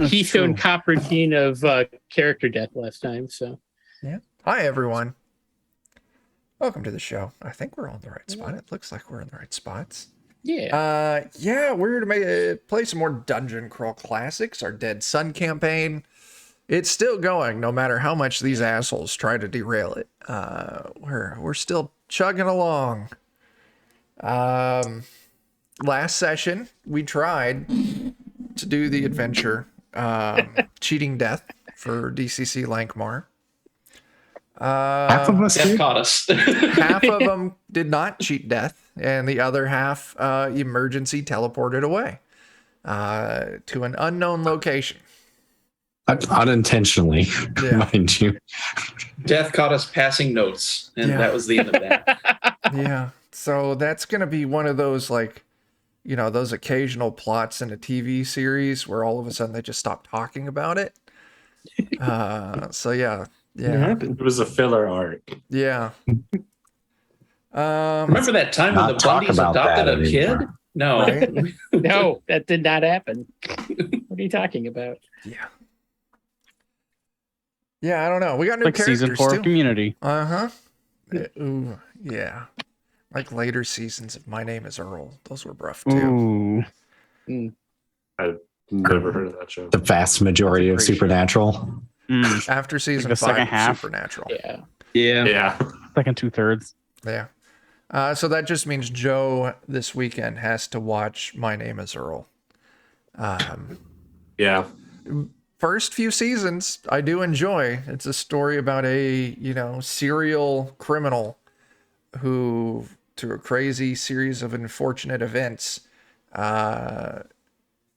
Keystone Cop routine of character death last time. So, yeah. Hi, everyone. Welcome to the show. I think we're on the right spot. It looks like we're in the right spots. Yeah. We're to play some more Dungeon Crawl Classics, our Dead Sun campaign. It's still going, no matter how much these assholes try to derail it. We're still chugging along. Last session, we tried to do the adventure, Cheating Death for DCC Lankmar. Half of us Death caught us. Half of them did not cheat death, and the other half emergency teleported away to an unknown location. Unintentionally, mind you. Death caught us passing notes, and that was the end of that. Yeah, so that's going to be one of those, like, you know, those occasional plots in a TV series where all of a sudden they just stop talking about it. Yeah. It was a filler arc. Yeah. Remember that time when the Bundys adopted a kid? No. Right? No, that did not happen. What are you talking about? Yeah. Yeah, I don't know. We got new like characters season 4 too. of Community. Uh-huh. Ooh, yeah. Like later seasons of My Name is Earl. Those were rough too. Ooh. I've never heard of that show. The vast majority of Supernatural. After season the 5 second of half. Supernatural. Yeah. Second 2/3. Yeah. So that just means Joe this weekend has to watch My Name is Earl. Yeah. First few seasons, I do enjoy. It's a story about a, serial criminal who, through a crazy series of unfortunate events,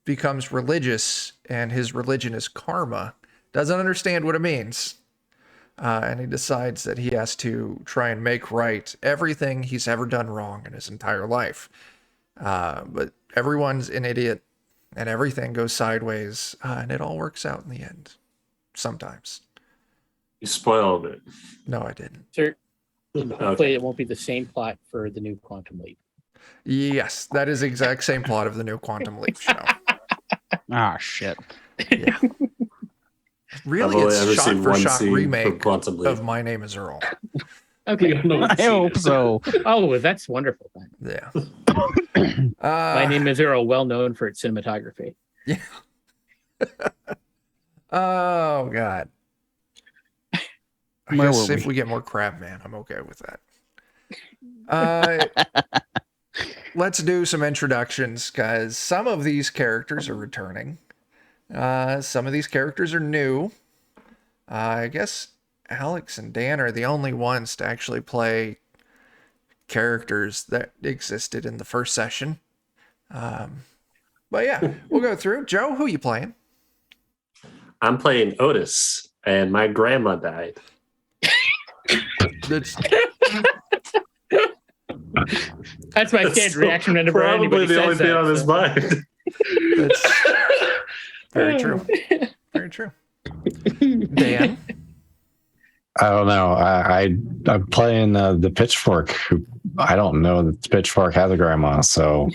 becomes religious, and his religion is karma. Doesn't understand what it means. And he decides that he has to try and make right everything he's ever done wrong in his entire life. But everyone's an idiot, and everything goes sideways, and it all works out in the end. Sometimes. You spoiled it. No, I didn't. Sir, hopefully it won't be the same plot for the new Quantum Leap. Yes, that is the exact same plot of the new Quantum Leap show. Ah, shit. Yeah. Really, I've only it's ever shot seen for one shot scene remake from Quantum Leap. of My Name is Earl. Okay. I hope so. Oh, that's wonderful. Yeah. My Name is Earl, well known for its cinematography. Yeah. Oh, God. I Where guess were if we? we get more Crabman, I'm okay with that. Let's do some introductions, because some of these characters are returning. Some of these characters are new. I guess Alex and Dan are the only ones to actually play characters that existed in the first session. But yeah, we'll go through. Joe, who are you playing? I'm playing Otis, and my grandma died. That's That's my standard reaction whenever Probably anybody the only says thing that, on his so. mind. That's very true. Very true. Dan? I don't know. I'm playing the Pitchfork. Who I don't know that the Pitchfork has a grandma. So,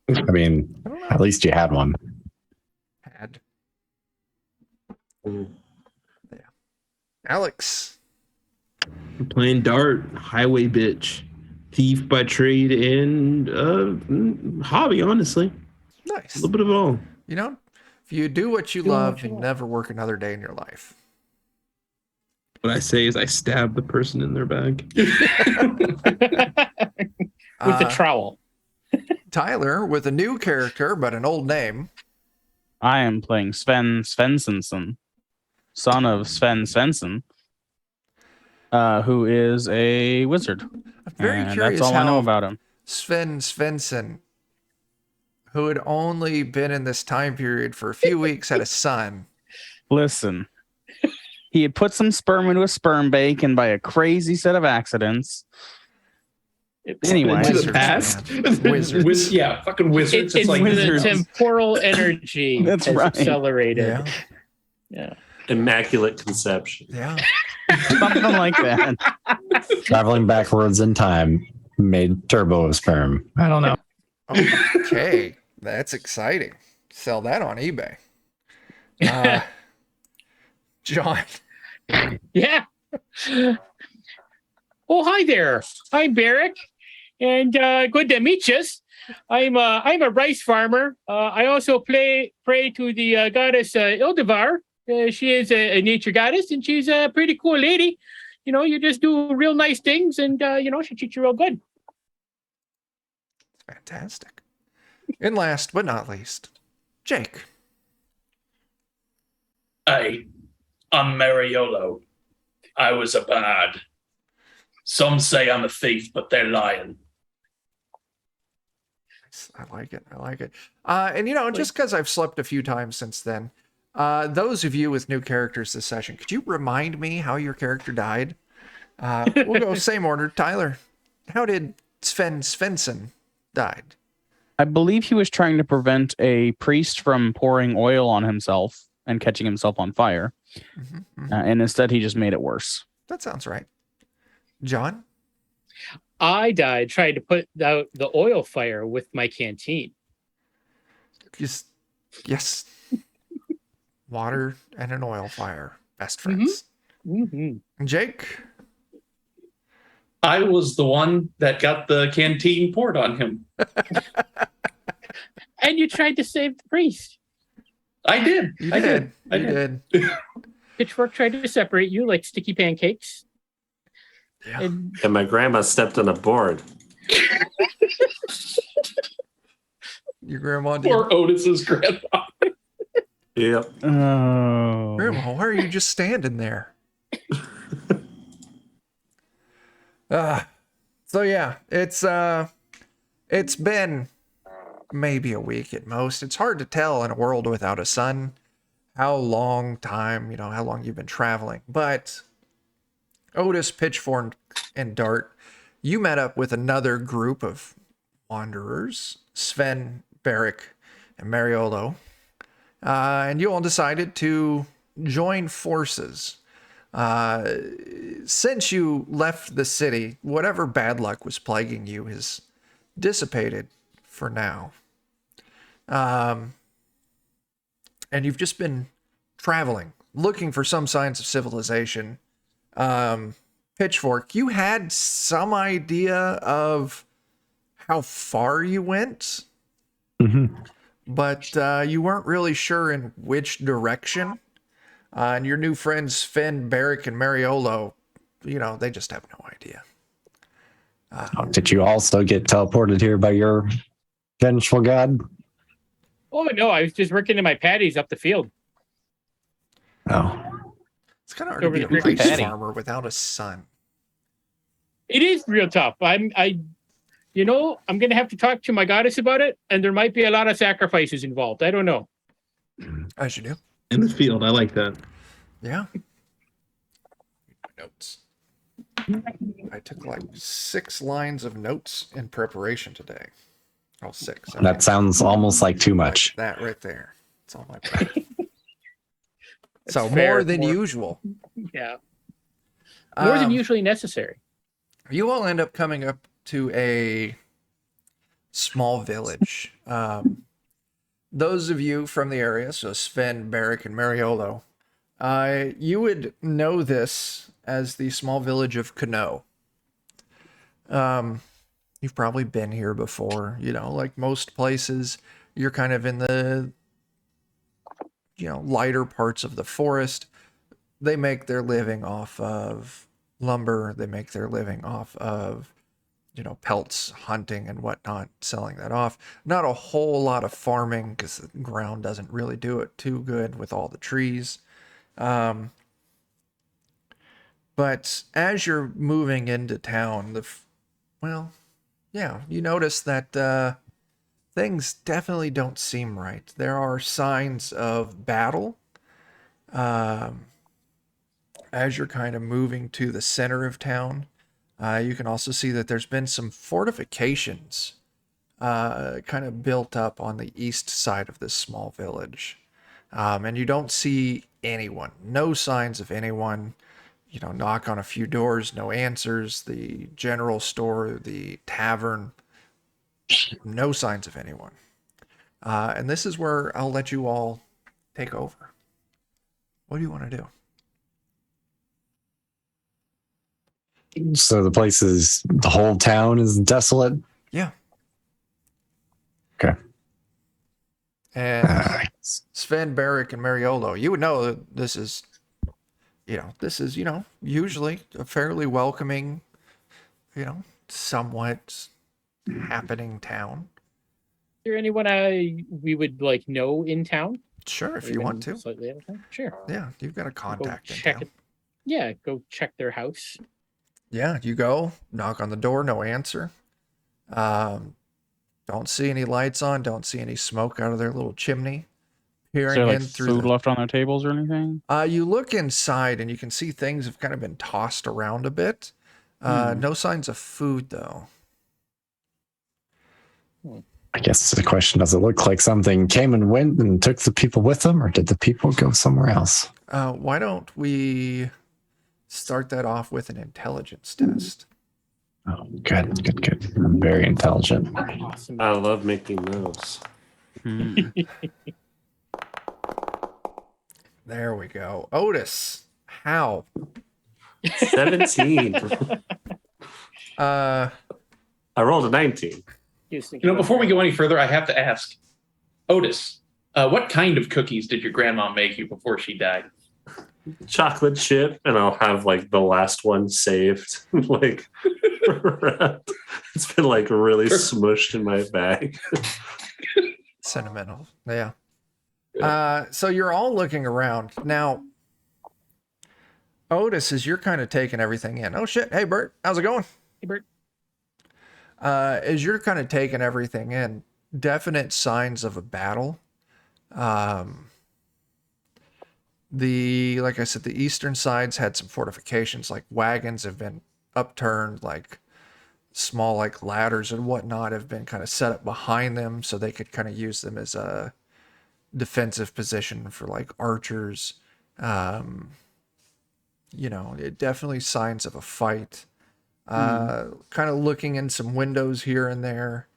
I mean, at least you had one. Had. Yeah. Alex. I'm playing Dart, highway bitch, thief by trade, and hobby, honestly. Nice. A little bit of it all. You know, if you do what you love, you never work another day in your life. What I say is I stab the person in their bag. With a trowel. Tyler, with a new character, but an old name. I am playing Sven Svensson, son of Sven Svensson, who is a wizard. I'm very And curious that's all I know how about him. Sven Svensson, who had only been in this time period for a few weeks, had a son. Listen, he had put some sperm into a sperm bank, and by a crazy set of accidents. Anyway, Into the Wizards, past. man. Wizards. Yeah, fucking wizards. It's like the temporal energy That's has right. accelerated. Yeah. Yeah. Immaculate conception. Yeah. something like that. Traveling backwards in time made turbo sperm. I don't know. Okay. That's exciting. Sell that on eBay. John. Yeah. Oh, hi there. I'm Barrick, and good to meet you. I'm a rice farmer. I also pray to the goddess Ildevar. She is a nature goddess, and she's a pretty cool lady. You know, you just do real nice things, and she treats you real good. Fantastic. And last but not least, Jake. I'm Mariolo. I was a bard. Some say I'm a thief, but they're lying. I like it. And just because I've slept a few times since then, those of you with new characters this session, could you remind me how your character died? We'll go same order. Tyler, how did Sven Svensson died? I believe he was trying to prevent a priest from pouring oil on himself and catching himself on fire. And instead, he just made it worse. That sounds right. John? I died trying to put out the oil fire with my canteen. Yes. Water and an oil fire. Best friends. Jake? I was the one that got the canteen poured on him. And you tried to save the priest. I did. You I did. did. You did. Pitchfork tried to separate you like sticky pancakes. Yeah. And And my grandma stepped on a board. Your grandma did. Poor Otis's grandpa. Yep. Oh. Grandma, why are you just standing there? So yeah, it's been maybe a week at most. It's hard to tell in a world without a sun how long you've been traveling. But Otis, Pitchfork, and Dart, you met up with another group of wanderers, Sven, Barrick, and Mariolo. And you all decided to join forces. Since you left the city, whatever bad luck was plaguing you has dissipated for now. And you've just been traveling, looking for some signs of civilization. Pitchfork, you had some idea of how far you went, but you weren't really sure in which direction. And your new friends, Finn, Barrick, and Mariolo, they just have no idea. Did you also get teleported here by your vengeful god? oh no, I was just working in my patties up the field. Oh. It's kind of hard to be a Over the rice patty. farmer without a son. It is real tough. I'm gonna have to talk to my goddess about it, and there might be a lot of sacrifices involved. I don't know. As you do. In the field. I like that. Yeah. Notes. I took like 6 lines of notes in preparation today. Oh, 6. That sounds almost like too much. That right there. It's all my prep. So fair. more than usual. Yeah, more than Um, usually necessary. You all end up coming up to a small village. Those of you from the area, so Sven, Barrick, and Mariolo, you would know this as the small village of Cano. You've probably been here before, like most places, you're kind of in the, lighter parts of the forest. They make their living off of lumber. They make their living off of, pelts, hunting and whatnot, selling that off. Not a whole lot of farming because the ground doesn't really do it too good with all the trees. But as you're moving into town, you notice that things definitely don't seem right. There are signs of battle. As you're kind of moving to the center of town, you can also see that there's been some fortifications kind of built up on the east side of this small village. And you don't see anyone, no signs of anyone. Knock on a few doors, no answers. The general store, the tavern, no signs of anyone. And this is where I'll let you all take over. What do you want to do? So the whole town is desolate. Yeah. Okay. And Sven, Barrick, and Mariolo, you would know that this is, usually a fairly welcoming, somewhat happening town. Is there anyone we would like know in town? Sure, if Or you even want to. Slightly out of town? Sure. Yeah, you've got a contact in check town. it. Yeah, go check their house. Yeah, you go, knock on the door, no answer. Don't see any lights on, don't see any smoke out of their little chimney. Is Peering there like in through food left on their tables or anything? You look inside and you can see things have kind of been tossed around a bit. No signs of food though. I guess the question, does it look like something came and went and took the people with them, or did the people go somewhere else? Why don't we start that off with an intelligence test? Oh, good. I'm very intelligent. Awesome. I love making those. There we go. Otis, how? 17. Uh, I rolled a 19. Before we go any further, I have to ask, Otis, what kind of cookies did your grandma make you before she died? Chocolate chip, and I'll have like the last one saved. Like, it's been like really smushed in my bag. sentimental. Yeah. So you're all looking around. Now, Otis, as you're kind of taking everything in. Oh shit. Hey Bert, how's it going? Hey, Bert. As you're kind of taking everything in, definite signs of a battle. Like I said, the eastern sides had some fortifications, like wagons have been upturned, like small like ladders and whatnot have been kind of set up behind them so they could kind of use them as a defensive position for like archers. It definitely signs of a fight. Kind of looking in some windows here and there.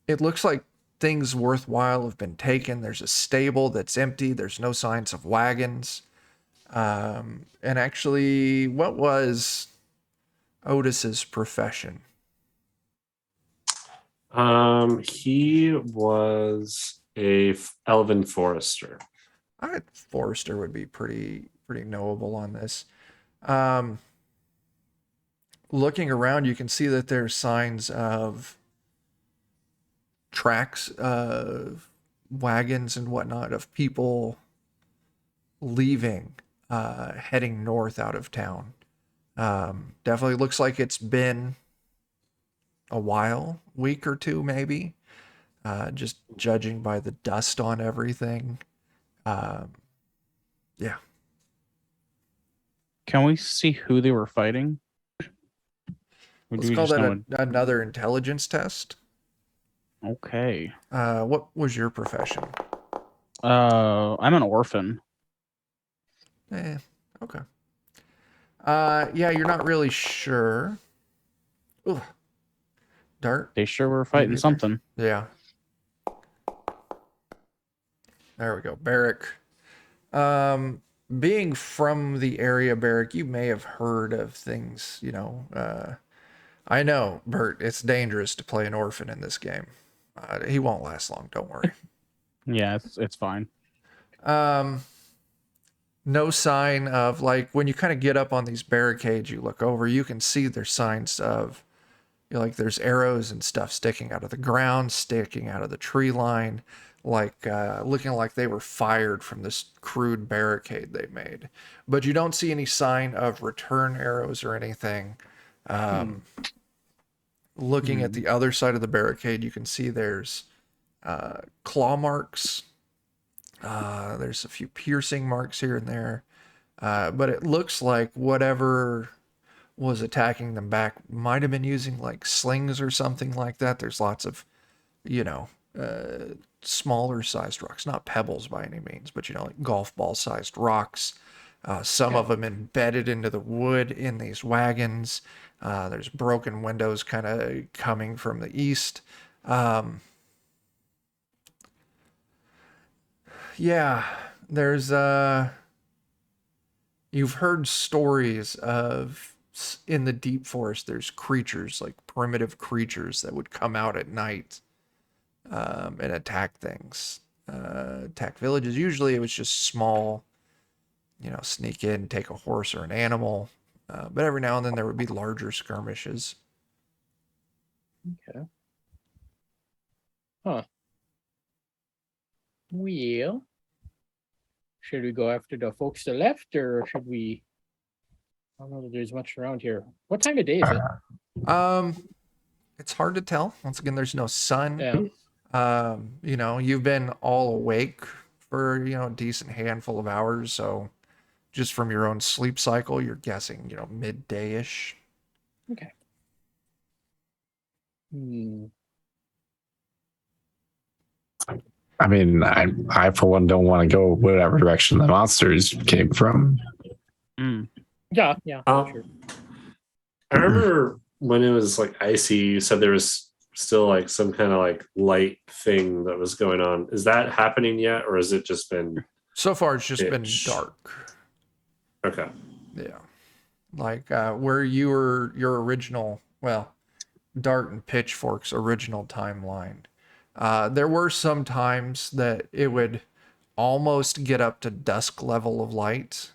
It looks like things worthwhile have been taken. There's a stable that's empty. There's no signs of wagons. And actually, what was Otis's profession? He was a elven forester. Forester would be pretty knowable on this. Looking around, you can see that there's signs of tracks of wagons and whatnot of people leaving, heading north out of town. Definitely looks like it's been a while, week or two maybe, just judging by the dust on everything. Yeah. Can we see who they were fighting? Or do Let's we call just that know another intelligence test. Okay. What was your profession? I'm an orphan. Okay. Yeah, you're not really sure. Ooh. Dart? They sure were fighting neither. something. Yeah. There we go. Barrick. Being from the area, Barrick, you may have heard of things, I know, Bert, it's dangerous to play an orphan in this game. He won't last long, don't worry. Yeah, it's fine. No sign of, like, when you kind of get up on these barricades, you look over, you can see there's signs of, there's arrows and stuff sticking out of the ground, sticking out of the tree line, like looking like they were fired from this crude barricade they made. But you don't see any sign of return arrows or anything. Looking at the other side of the barricade, you can see there's claw marks. There's a few piercing marks here and there. But it looks like whatever was attacking them back might have been using like slings or something like that. There's lots of, smaller sized rocks, not pebbles by any means, but like golf ball sized rocks. Some of them embedded into the wood in these wagons. There's broken windows kind of coming from the east. yeah, there's you've heard stories of in the deep forest. There's creatures like primitive creatures that would come out at night and attack things, attack villages. Usually, it was just small, sneak in, take a horse or an animal. But every now and then there would be larger skirmishes. Okay. Huh. Well, should we go after the folks to the left, or should we? I don't know that there's much around here. What time of day is it? It's hard to tell. Once again, there's no sun. Yeah. You've been all awake for, a decent handful of hours. So just from your own sleep cycle, you're guessing, midday-ish. Okay. Hmm. I mean, I for one don't want to go whatever direction the monsters came from. Yeah. Sure. I remember when it was like icy, you said there was still like some kind of like light thing that was going on. Is that happening yet, or has it just been? So far, it's just been dark. Okay. Yeah. Like where your original, Dart and Pitchfork's original timeline. There were some times that it would almost get up to dusk level of light.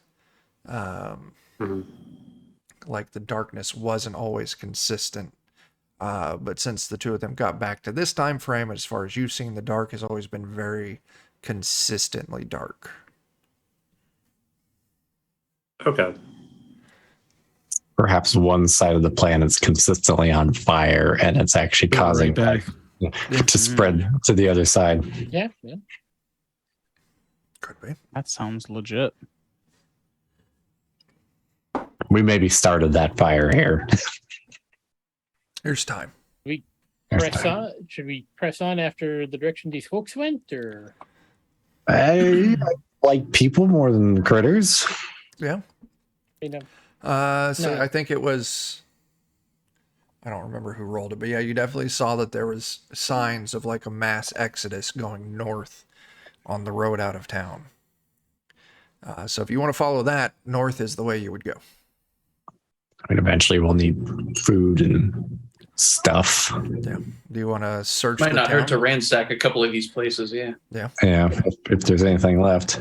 Like the darkness wasn't always consistent. But since the two of them got back to this time frame, as far as you've seen, the dark has always been very consistently dark. Okay. Perhaps one side of the planet's consistently on fire, and it's actually causing back. to spread to the other side. Yeah. Could be. That sounds legit. We maybe started that fire here. Here's time. Press on. Should we press on after the direction these folks went, or? I like people more than critters. Yeah. No. I think it was, I don't remember who rolled it, but yeah, you definitely saw that there was signs of like a mass exodus going north on the road out of town. So if you want to follow that, north is the way you would go. I mean, eventually we'll need food and stuff. Yeah. Do you want to search Might the not town? hurt to ransack a couple of these places, yeah. Yeah, if there's anything left.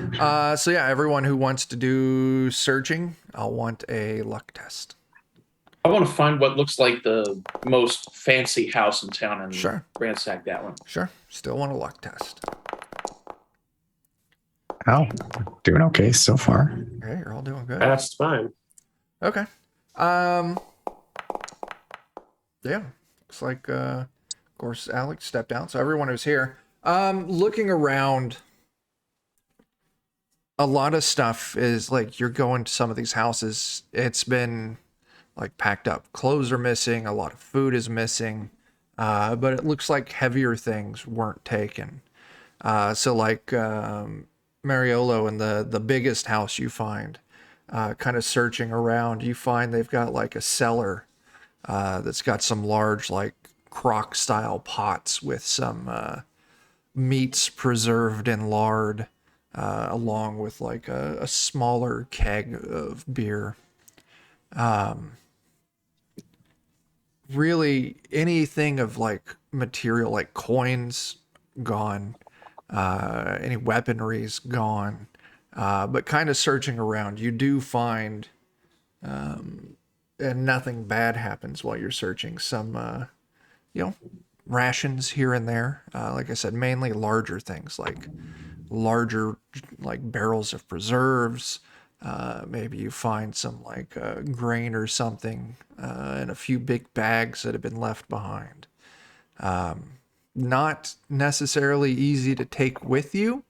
So yeah, everyone who wants to do searching, I'll want a luck test. I want to find what looks like the most fancy house in town and Sure. ransack that one. Sure. Still want a luck test. Oh, doing okay so far. Okay, you're all doing good. That's fine. Okay. Yeah. Looks like of course Alex stepped out. So everyone who's here. Looking around, a lot of stuff is like you're going to some of these houses. It's been like packed up. Clothes are missing, a lot of food is missing. But it looks like heavier things weren't taken. So like Mariolo in the biggest house you find, kind of searching around, you find they've got like a cellar that's got some large like crock style pots with some meats preserved in lard, along with like a smaller keg of beer. Really anything of like material like coins gone, any weaponry's gone. But kind of searching around, you do find, and nothing bad happens while you're searching, some, rations here and there. Like I said, mainly larger things like larger, like barrels of preserves. Maybe you find some like grain or something, and a few big bags that have been left behind. Not necessarily easy to take with you,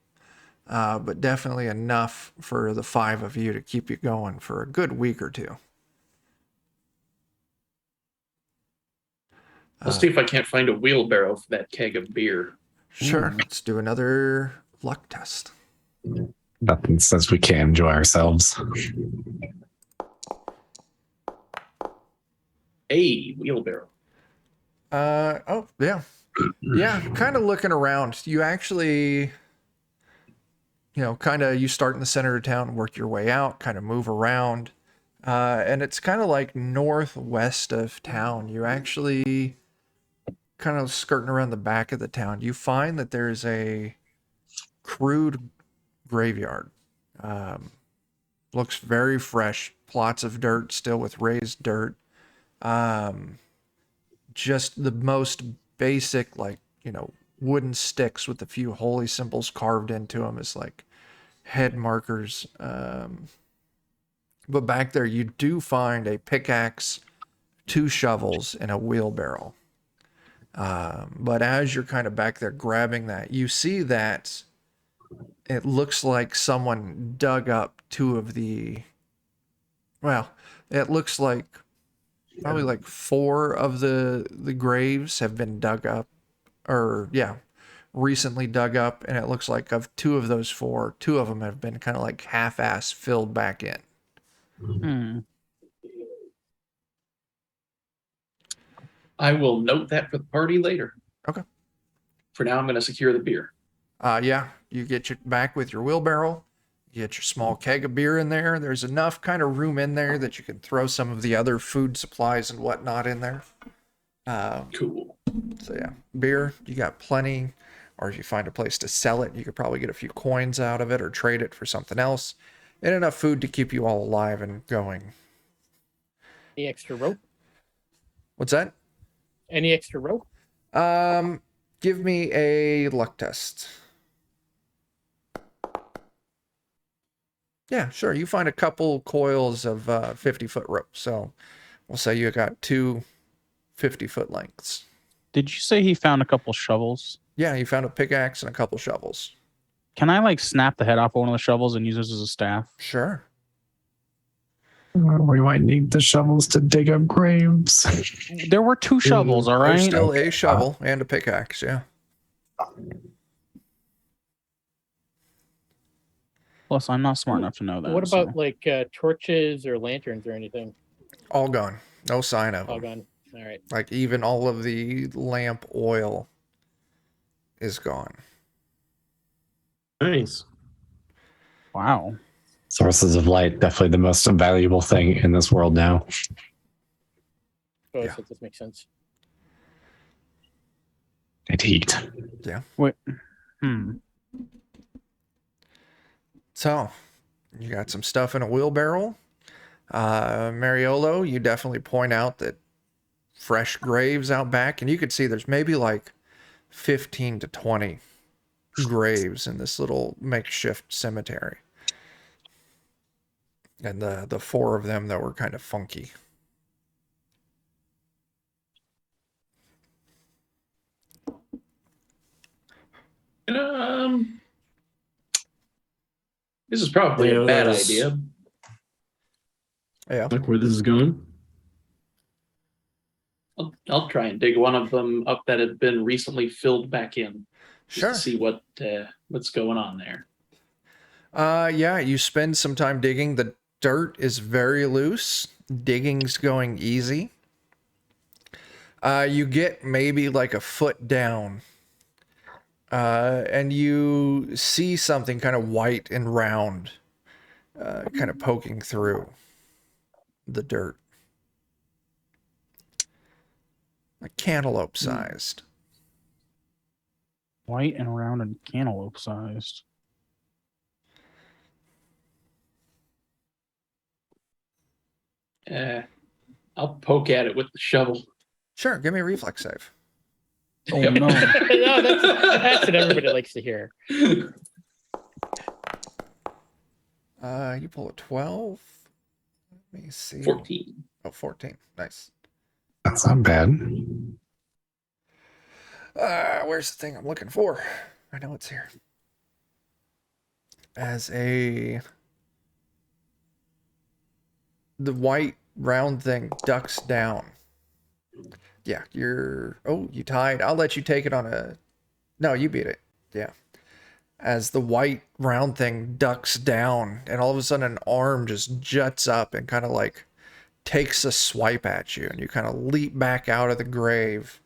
but definitely enough for the 5 of you to keep you going for a good week or two. I'll see if I can't find a wheelbarrow for that keg of beer. Sure. Let's do another luck test. Nothing says we can't enjoy ourselves. A wheelbarrow. Oh, yeah. Yeah, kind of looking around. You actually kind of you start in the center of town, work your way out, kind of move around. And it's kind of like northwest of town. You actually kind of skirting around the back of the town. You find that there's a crude graveyard. Looks very fresh. Plots of dirt still with raised dirt. Just the most basic, like, wooden sticks with a few holy symbols carved into them as like head markers. But back there, you do find a pickaxe, 2 shovels, and a wheelbarrow. But as you're kind of back there grabbing that, you see that it looks like someone dug up 2 of the. Well, it looks like probably like 4 of the graves have been dug up, or recently dug up, and it looks like of 2 of those 4, 2 of them have been kind of like half-ass filled back in. Hmm. I will note that for the party later. Okay. For now, I'm going to secure the beer. You get your back with your wheelbarrow. You get your small keg of beer in there. There's enough kind of room in there that you can throw some of the other food supplies and whatnot in there. Cool. So yeah, beer, you got plenty. Or if you find a place to sell it, you could probably get a few coins out of it or trade it for something else. And enough food to keep you all alive and going. Any extra rope? What's that? Any extra rope? Give me a luck test. Yeah, sure. You find a couple coils of 50-foot rope. So we'll say you got 2 50-foot lengths. Did you say he found a couple shovels? Yeah, you found a pickaxe and a couple shovels. Can I like snap the head off one of the shovels and use this as a staff? Sure. We might need the shovels to dig up graves. There were 2 shovels, all There's right? still a shovel and a pickaxe, yeah. Plus, I'm not smart enough to know that. What so- about like torches or lanterns or anything? All gone. No sign of All them. gone. All right. Like even all of the lamp oil is gone. Nice. Wow. Sources of light, definitely the most valuable thing in this world now. So Yeah. this makes sense. And heat. Wait. Hmm. So, you got some stuff in a wheelbarrow. Mariolo, you definitely point out that fresh graves out back, and you could see there's maybe like 15 to 20 graves in this little makeshift cemetery. And the 4 of them that were kind of funky. This is probably Yeah, a bad those- idea. Yeah. Like where this is going? I'll try and dig one of them up that had been recently filled back in. Just Sure. to see what's going on there. Yeah, you spend some time digging. The dirt is very loose. Digging's going easy. You get maybe like a foot down. And you see something kind of white and round kind of poking through the dirt. Like cantaloupe sized. White and round and cantaloupe sized. I'll poke at it with the shovel. Sure, give me a reflex save. Oh no. No, that's what everybody likes to hear. You pull a 12. Let me see. 14. Oh, 14. Nice. That's not bad. Where's the thing I'm looking for? I know it's here. The white round thing ducks down. Yeah, you tied. I'll let you take it on a. No, you beat it. Yeah. As the white round thing ducks down, and all of a sudden an arm just juts up and kind of like takes a swipe at you, and you kind of leap back out of the grave.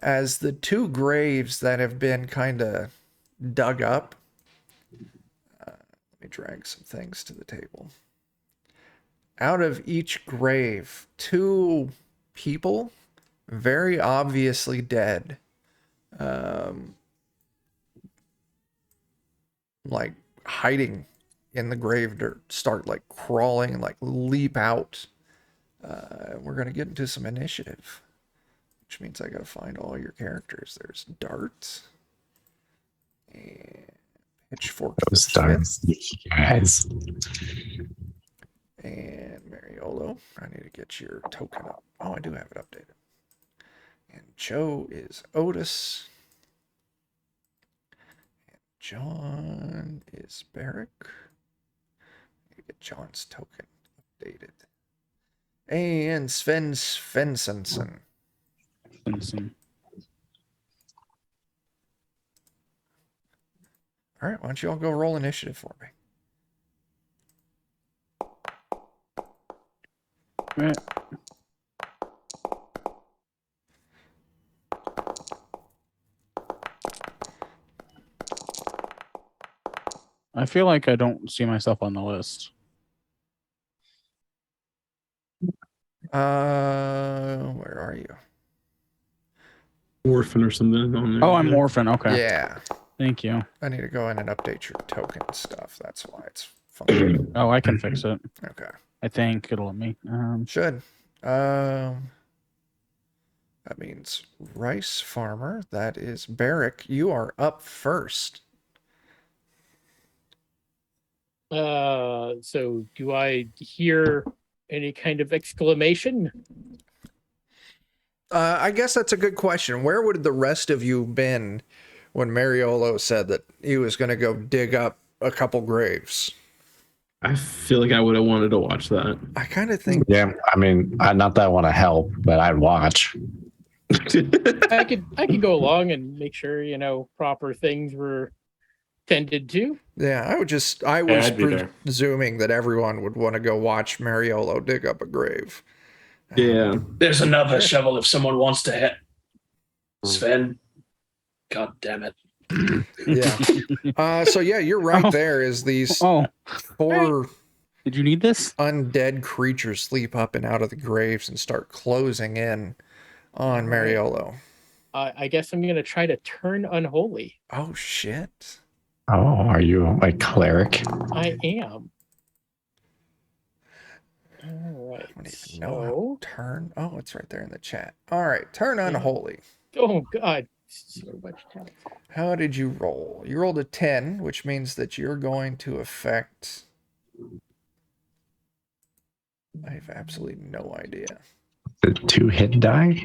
As the 2 graves that have been kind of dug up, drag some things to the table. Out of each grave, 2 people, very obviously dead. Like hiding in the grave dirt, start like crawling and like leap out. We're gonna get into some initiative, which means I gotta find all your characters. There's Dart and Pitchfork the Those Fifth, darn guys. and Mariolo. I need to get your token up. Oh, I do have it updated. And Joe is Otis. And John is Barrick. I need to get John's token updated. And Sven Svensson. All right, why don't you all go roll initiative for me? Right. I feel like I don't see myself on the list. Where are you? Orphan or something on there. Oh, I'm orphan. Okay. Yeah, Thank you. I need to go in and update your token stuff. That's why it's funky. Oh, I can fix it. Okay, I think it'll let me. should. That means Rice Farmer. That is Barrick. You are up first. So do I hear any kind of exclamation? I guess that's a good question. Where would the rest of you been when Mariolo said that he was going to go dig up a couple graves? I feel like I would have wanted to watch that. I kind of think. Yeah, I mean, not that I want to help, but I'd watch. I could go along and make sure, proper things were tended to. Yeah, I was I'd be there. presuming that everyone would want to go watch Mariolo dig up a grave. Yeah. There's another shovel if someone wants to hit. Sven. God damn it. Yeah. So yeah, you're right. Oh. There is these Oh, 4 did you need this? undead creatures leap up and out of the graves and start closing in on Mariolo. I guess I'm gonna try to turn unholy. Oh shit. Oh, are you a cleric? I am. All right. I don't even know how to turn. Oh, it's right there in the chat. All right, turn unholy. Oh God. So much talent. How did you roll? You rolled a 10, which means that you're going to affect. I have absolutely no idea. The 2 hit die?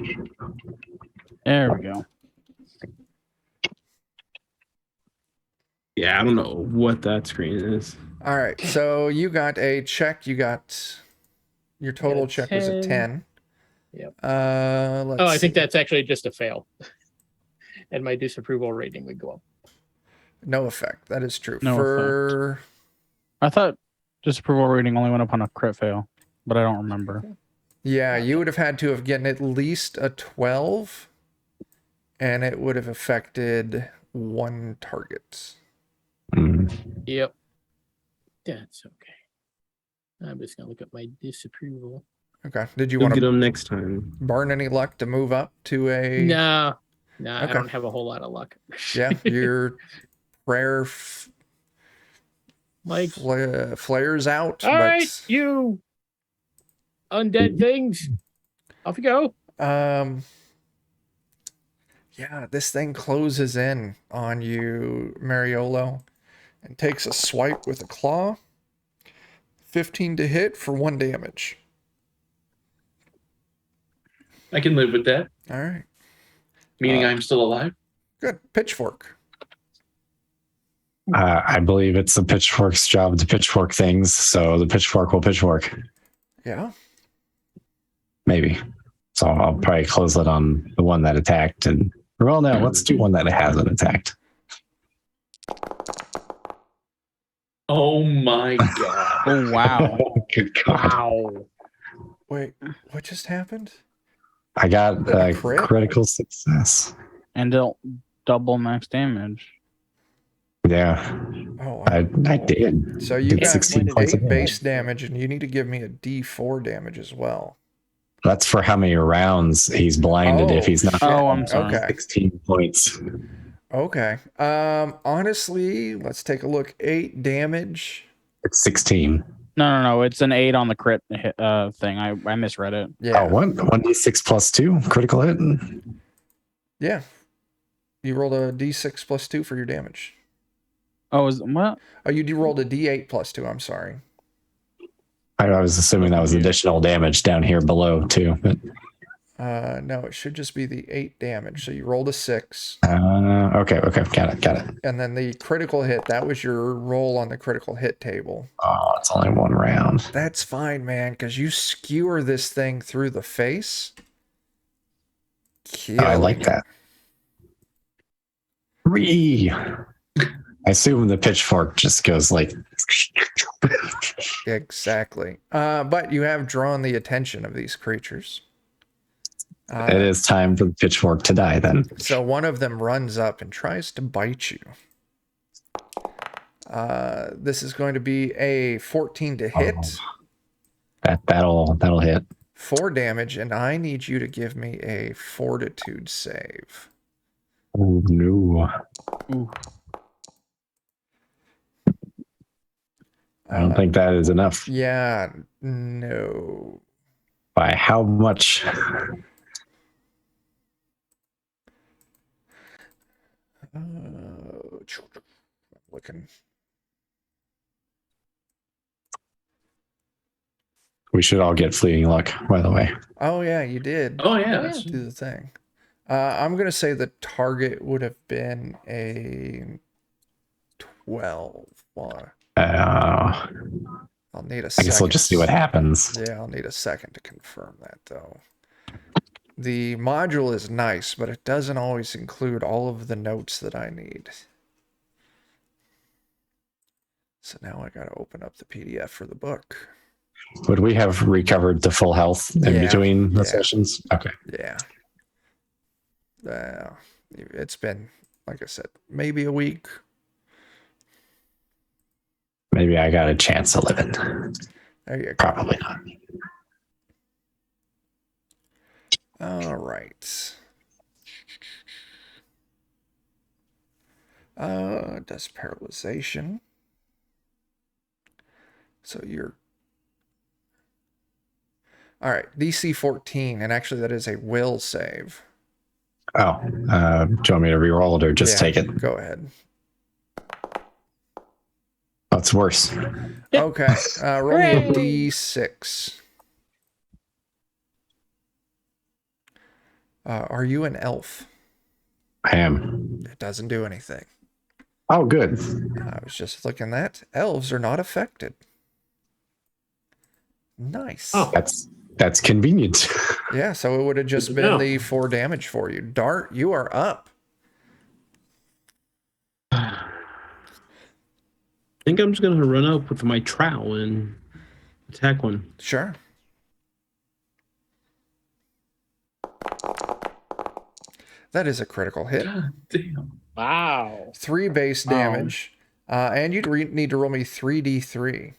There we go. Yeah, I don't know what that screen is. All right, so you got a check. You got your total check was a 10. Yep. Let's I think see. that's actually just a fail. And my disapproval rating would go up. No effect. That is true. No I thought disapproval rating only went up on a crit fail, but I don't remember. Yeah, you would have had to have gotten at least a 12, and it would have affected 1 target. Yep. That's okay. I'm just gonna look at my disapproval. Okay. Did you We'll want get to them next time. burn any luck to move up to a? No, I Okay. don't have a whole lot of luck. Yeah, your prayer Like, flares out. all but, right, you undead things, off you go. Yeah, this thing closes in on you, Mariolo, and takes a swipe with a claw. 15 to hit for 1 damage. I can live with that, All right. meaning I'm still alive. Good. Pitchfork. I believe it's the pitchfork's job to pitchfork things, so the pitchfork will pitchfork. Yeah. Maybe. So I'll probably close it on the one that attacked. And well, no, let's do one that hasn't attacked. Oh my God. Oh, wow. Good God. Wow. Wait, what just happened? I got A a crit? critical success. And it'll double max damage. Yeah, Oh, I did. so you Did got 16 points of 8 damage. base damage, and you need to give me a D4 damage as well. That's for how many rounds he's blinded. If he's not, shit. Oh, I'm sorry. Okay. 16 points. Okay. Honestly, let's take a look. 8 damage. It's 16. No. It's an 8 on the crit hit, thing. I misread it. Yeah. Oh, what? 1d6 plus 2 critical hit. Yeah. You rolled a D6 plus 2 for your damage. Oh, is what? Oh, you rolled a D8 plus 2. I'm sorry. I was assuming that was additional damage down here below too. But, No, it should just be the 8 damage. So you rolled a 6. okay, got it. And then the critical hit, that was your roll on the critical hit table. Oh, it's only one round. That's fine, man, because you skewer this thing through the face. Oh, I like that. 3. I assume the pitchfork just goes like. Exactly. But you have drawn the attention of these creatures. It is time for the pitchfork to die then. So one of them runs up and tries to bite you. This is going to be a 14 to hit. That'll hit. 4 damage, and I need you to give me a fortitude save. Oh no. Ooh. I don't think that is enough. Yeah, no. By how much? Looking. We should all get fleeting luck, by the way. Oh yeah, you did. Oh yeah. Do the thing. I'm gonna say the target would have been a 12. I'll need a I second. guess we'll just see what happens. Yeah, I'll need a second to confirm that though. The module is nice, but it doesn't always include all of the notes that I need. So now I gotta open up the PDF for the book. Would we have recovered to full health in between the sessions? Okay. Yeah. It's been, like I said, maybe a week. Maybe I got a chance of living. There you go. Probably not. All right. Does paralyzation. So you're all right. DC 14, and actually that is a will save. Oh, do you want me to reroll it or just take it? Go ahead. Oh, it's worse. Okay. Roll me a D6. Are you an elf? I am. It doesn't do anything. Oh, good. I was just looking at elves are not affected. Nice. Oh. That's convenient. Yeah, so it would have just been the 4 damage for you. Dart, you are up. I think I'm just gonna run up with my trowel and attack one. Sure. That is a critical hit. God damn. Wow. 3 base damage. And you'd need to roll me 3d3.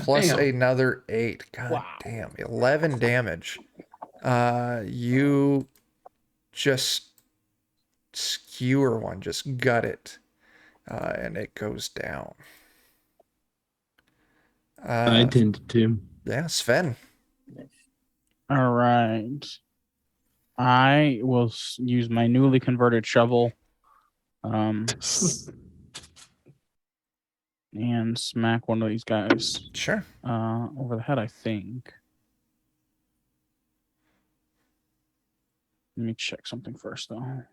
Plus damn. another 8. God damn. 11 damage. You just skewer one, just gut it. And it goes down. I tended to. Yeah, Sven. All right. I will use my newly converted shovel. And smack one of these guys Sure. over the head, I think. Let me check something first, though.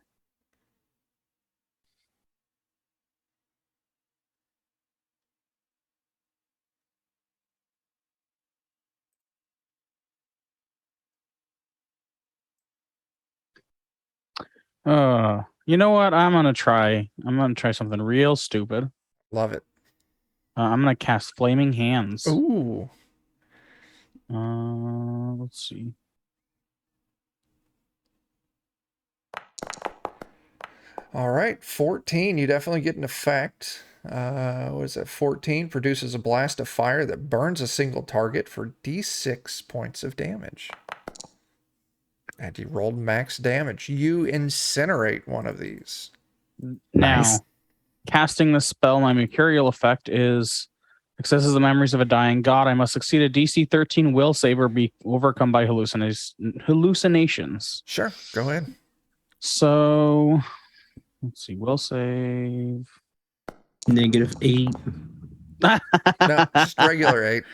You know what? I'm gonna try something real stupid. Love it. I'm gonna cast Flaming Hands. Ooh. Let's see. All right, 14. You definitely get an effect. What is that? 14 produces a blast of fire that burns a single target for d6 points of damage. And you rolled max damage. You incinerate one of these. Now, Nice. casting the spell, my mercurial effect is accesses the memories of a dying god. I must succeed a DC 13 will save or be overcome by hallucinations. Sure, go ahead. So, let's see. Will save. -8. No, just regular 8.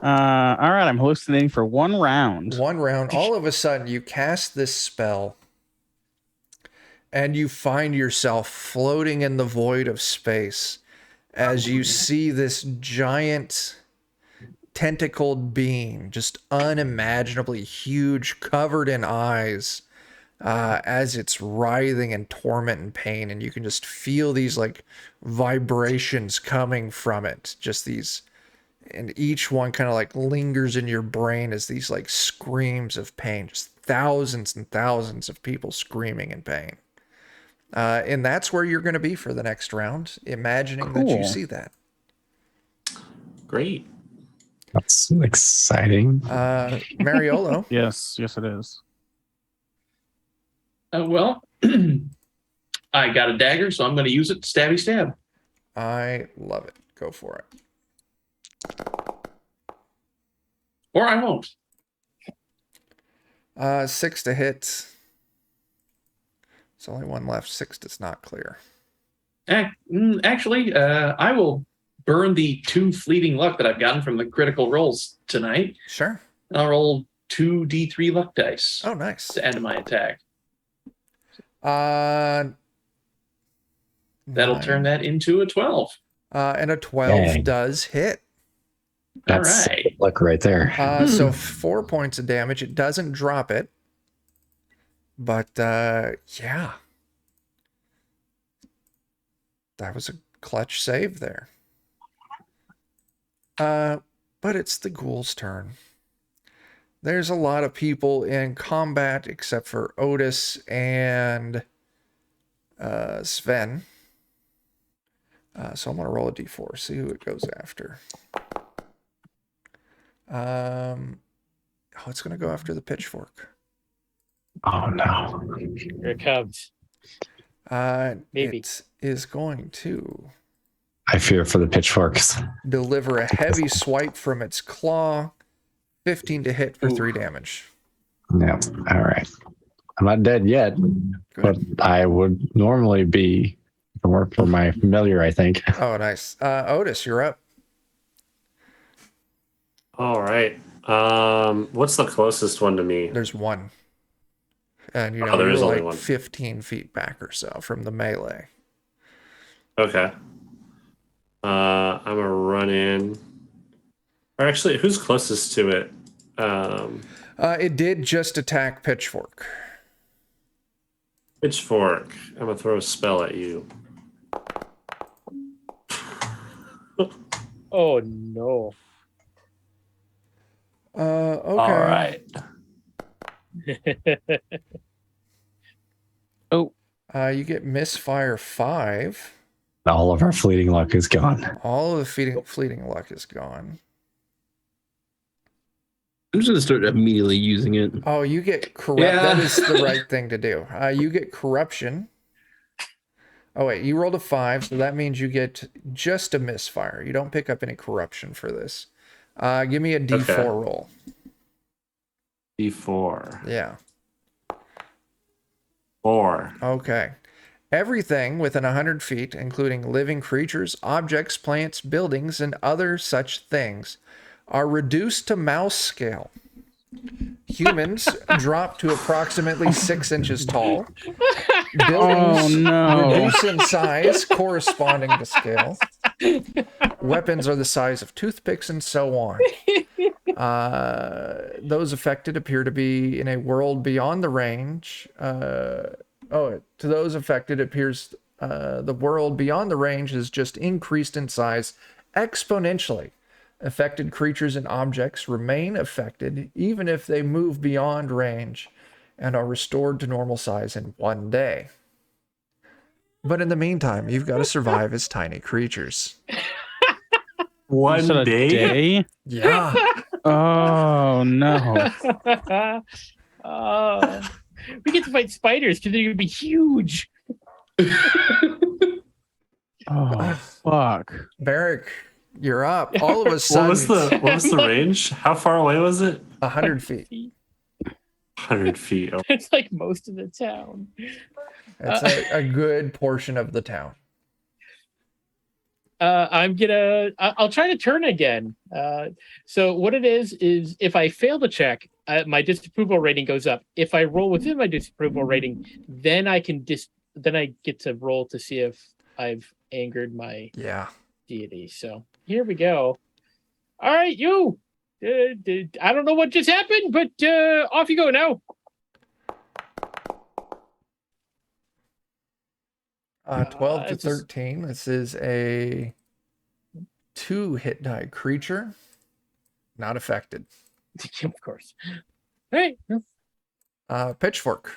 All right, I'm hallucinating for 1 round. 1 round. All of a sudden, you cast this spell, and you find yourself floating in the void of space as you see this giant tentacled being, just unimaginably huge, covered in eyes, as it's writhing in torment and pain, and you can just feel these like vibrations coming from it, just these, and each one kind of like lingers in your brain as these like screams of pain, just thousands and thousands of people screaming in pain. And that's where you're going to be for the next round, imagining that you Cool. see that. Great. That's exciting. Mariolo. Yes, it is. Well, I got a dagger, so I'm going to use it. Stabby stab. I love it. Go for it. Or I won't. 6 to hit. There's only 1 left. 6 does not clear. Actually, I will burn the 2 fleeting luck that I've gotten from the critical rolls tonight. Sure. I'll roll 2 D3 luck dice Oh, nice. to end my attack. That'll That'll turn that into a 12. And a 12 Dang. does hit. That's All right. luck right there. So 4 points of damage. It doesn't drop it. But yeah. That was a clutch save there. But it's the ghoul's turn. There's a lot of people in combat except for Otis and Sven. So I'm going to roll a d4, see who it goes after. It's going to go after the pitchfork. Oh no. Here it comes. Maybe. It is going to I fear for the pitchforks. deliver a heavy swipe from its claw. 15 to hit for 3 damage. Yeah. All right. I'm not dead yet, but I would normally be if it weren't for my familiar, I think. Oh, nice. Otis, you're up. All right. What's the closest one to me? There's 1. And you know, there you're is only like 1. 15 feet back or so from the melee. Okay. I'm gonna run in. Or actually, who's closest to it? It did just attack Pitchfork. Pitchfork. I'm gonna throw a spell at you. Oh no. Okay. All right. You get misfire 5. All of our fleeting luck is gone. All of the fleeting luck is gone. I'm just gonna start immediately using it. Oh, you get corrupt. Yeah. That is the right thing to do. You get corruption. Oh wait, you rolled a 5, so that means you get just a misfire. You don't pick up any corruption for this. Give me a D4 Okay. roll. D4. Yeah. 4. Okay. Everything within 100 feet, including living creatures, objects, plants, buildings, and other such things, are reduced to mouse scale. Humans drop to approximately 6 inches tall. Buildings reduce in size corresponding to scale. Weapons are the size of toothpicks and so on. Those affected appear to be in a world beyond the range. To those affected, it appears the world beyond the range has just increased in size exponentially. Affected creatures and objects remain affected even if they move beyond range and are restored to normal size in 1 day. But in the meantime, you've got to survive as tiny creatures. One You said a day? Yeah. Oh no. We get to fight spiders because they're going to be huge. Oh fuck. Barrick, you're up. All of a What sudden, was the range? How far away was it? 100 feet. 100 feet. Oh, It's like most of the town. That's a good portion of the town. I'll try to turn again. So what it is if I fail the check, my disapproval rating goes up. If I roll within my disapproval rating, then I get to roll to see if I've angered my deity. So here we go. All right, you. I don't know what just happened, but off you go now. 12 to 13. This is a 2 hit die creature. Not affected. Of course. All right. Pitchfork.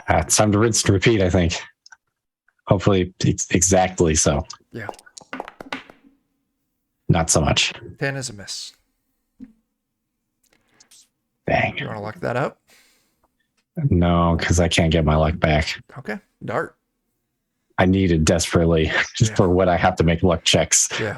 It's time to rinse and repeat, I think. Hopefully, exactly so. Yeah. Not so much. 10 is a miss. Dang. You want to lock that up? No, because I can't get my luck back. Okay. Dart. I need it desperately just for when I have to make luck checks. Yeah.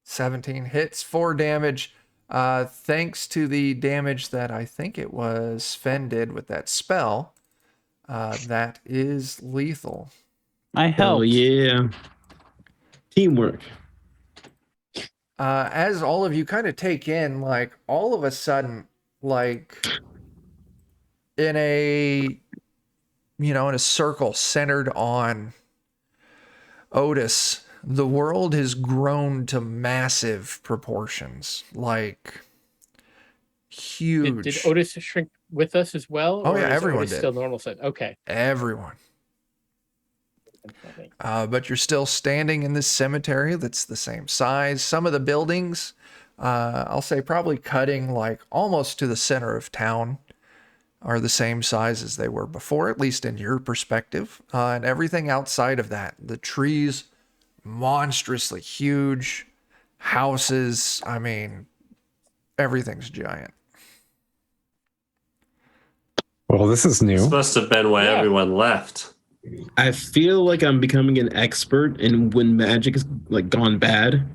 17 hits, 4 damage. Thanks to the damage that I think it was Sven did with that spell, that is lethal. I helped. Oh yeah. Teamwork. As all of you kind of take in, like, all of a sudden, like, in a circle centered on Otis, the world has grown to massive proportions, like huge. Did Otis shrink with us as well? Oh, or yeah, is everyone Otis did. Still normal size. Okay. Everyone. But you're still standing in this cemetery that's the same size. Some of the buildings, I'll say probably cutting like almost to the center of town, are the same size as they were before, at least in your perspective. And everything outside of that, the trees, monstrously huge, houses, I mean, everything's giant. Well, this is new. this must have been why everyone left. I feel like I'm becoming an expert in when magic is like gone bad.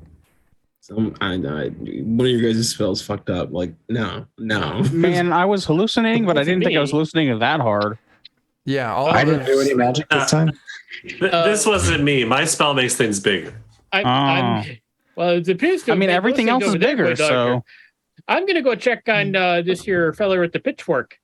So one of your guys' spells fucked up. Like no. Man, I was hallucinating, but I didn't think I was hallucinating that hard. Yeah, all I of didn't do any magic this time. This wasn't me. My spell makes things bigger. Well, it appears to. I mean, everything else is bigger, so I'm gonna go check on this here fella with the pitchfork.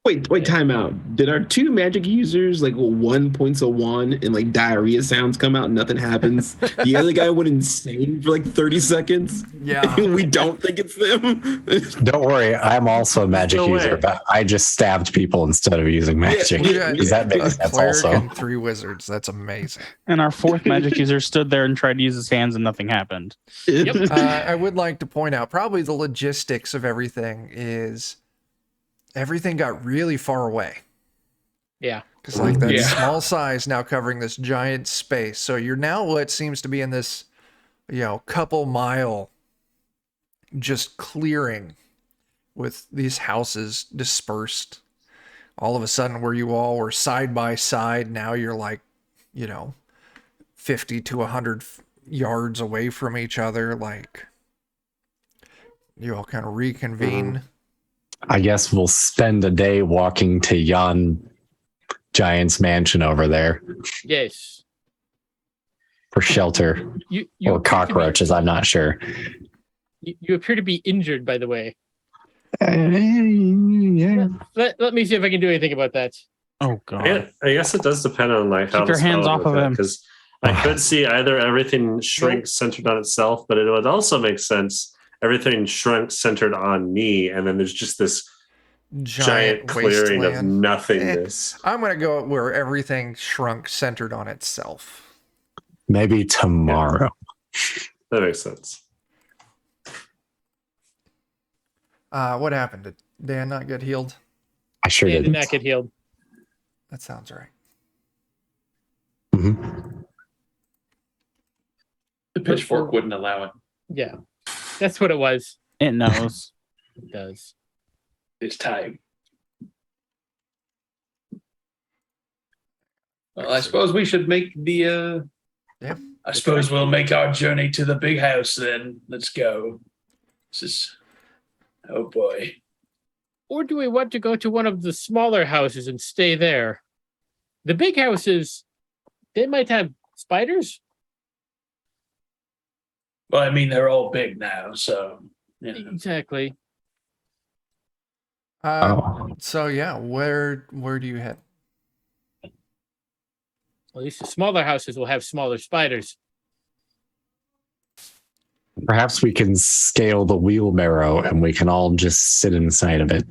Wait, time out. Did our 2 magic users like 1 points a wand and like diarrhea sounds come out and nothing happens? The other guy went insane for like 30 seconds. Yeah. And we don't think it's them. Don't worry, I'm also a magic No user, way. but I just stabbed people instead of using magic. Yeah, Does that make a sense cleric also? and 3 wizards. That's amazing. and our 4th magic user stood there and tried to use his hands and nothing happened. I would like to point out probably the logistics of everything is everything got really far away. Yeah. Because like that small size now covering this giant space. So you're now what seems to be in this, couple mile just clearing with these houses dispersed. All of a sudden where you all were side by side, now you're like, 50 to 100 yards away from each other. Like you all kind of reconvene. I guess we'll spend a day walking to yon giant's mansion over there Yes. for shelter You or appear to be- cockroaches. I'm not sure. You appear to be injured, by the way. Yeah. Let me see if I can do anything about that. Oh god. I guess it does depend on like how Keep your the hands spell off would of go, him. because I could see either everything shrink centered on itself, but it would also make sense everything shrunk centered on me, and then there's just this giant clearing of wasteland. nothingness. I'm going to go where everything shrunk centered on itself. Maybe tomorrow. That makes sense. What happened? Did Dan not get healed? I sure and did. not get healed. That sounds right. Mhm. The pitchfork wouldn't allow it. Yeah, that's what it was. It knows. It does. It's time. Well, I suppose we should make the. Yeah. I suppose we'll make our journey to the big house then. Let's go. This is. Oh boy. Or do we want to go to one of the smaller houses and stay there? The big houses, they might have spiders. Well, I mean, they're all big now, so. Yeah. Exactly. Oh. So yeah, where do you head? At least the smaller houses will have smaller spiders. Perhaps we can scale the wheelbarrow and we can all just sit inside of it.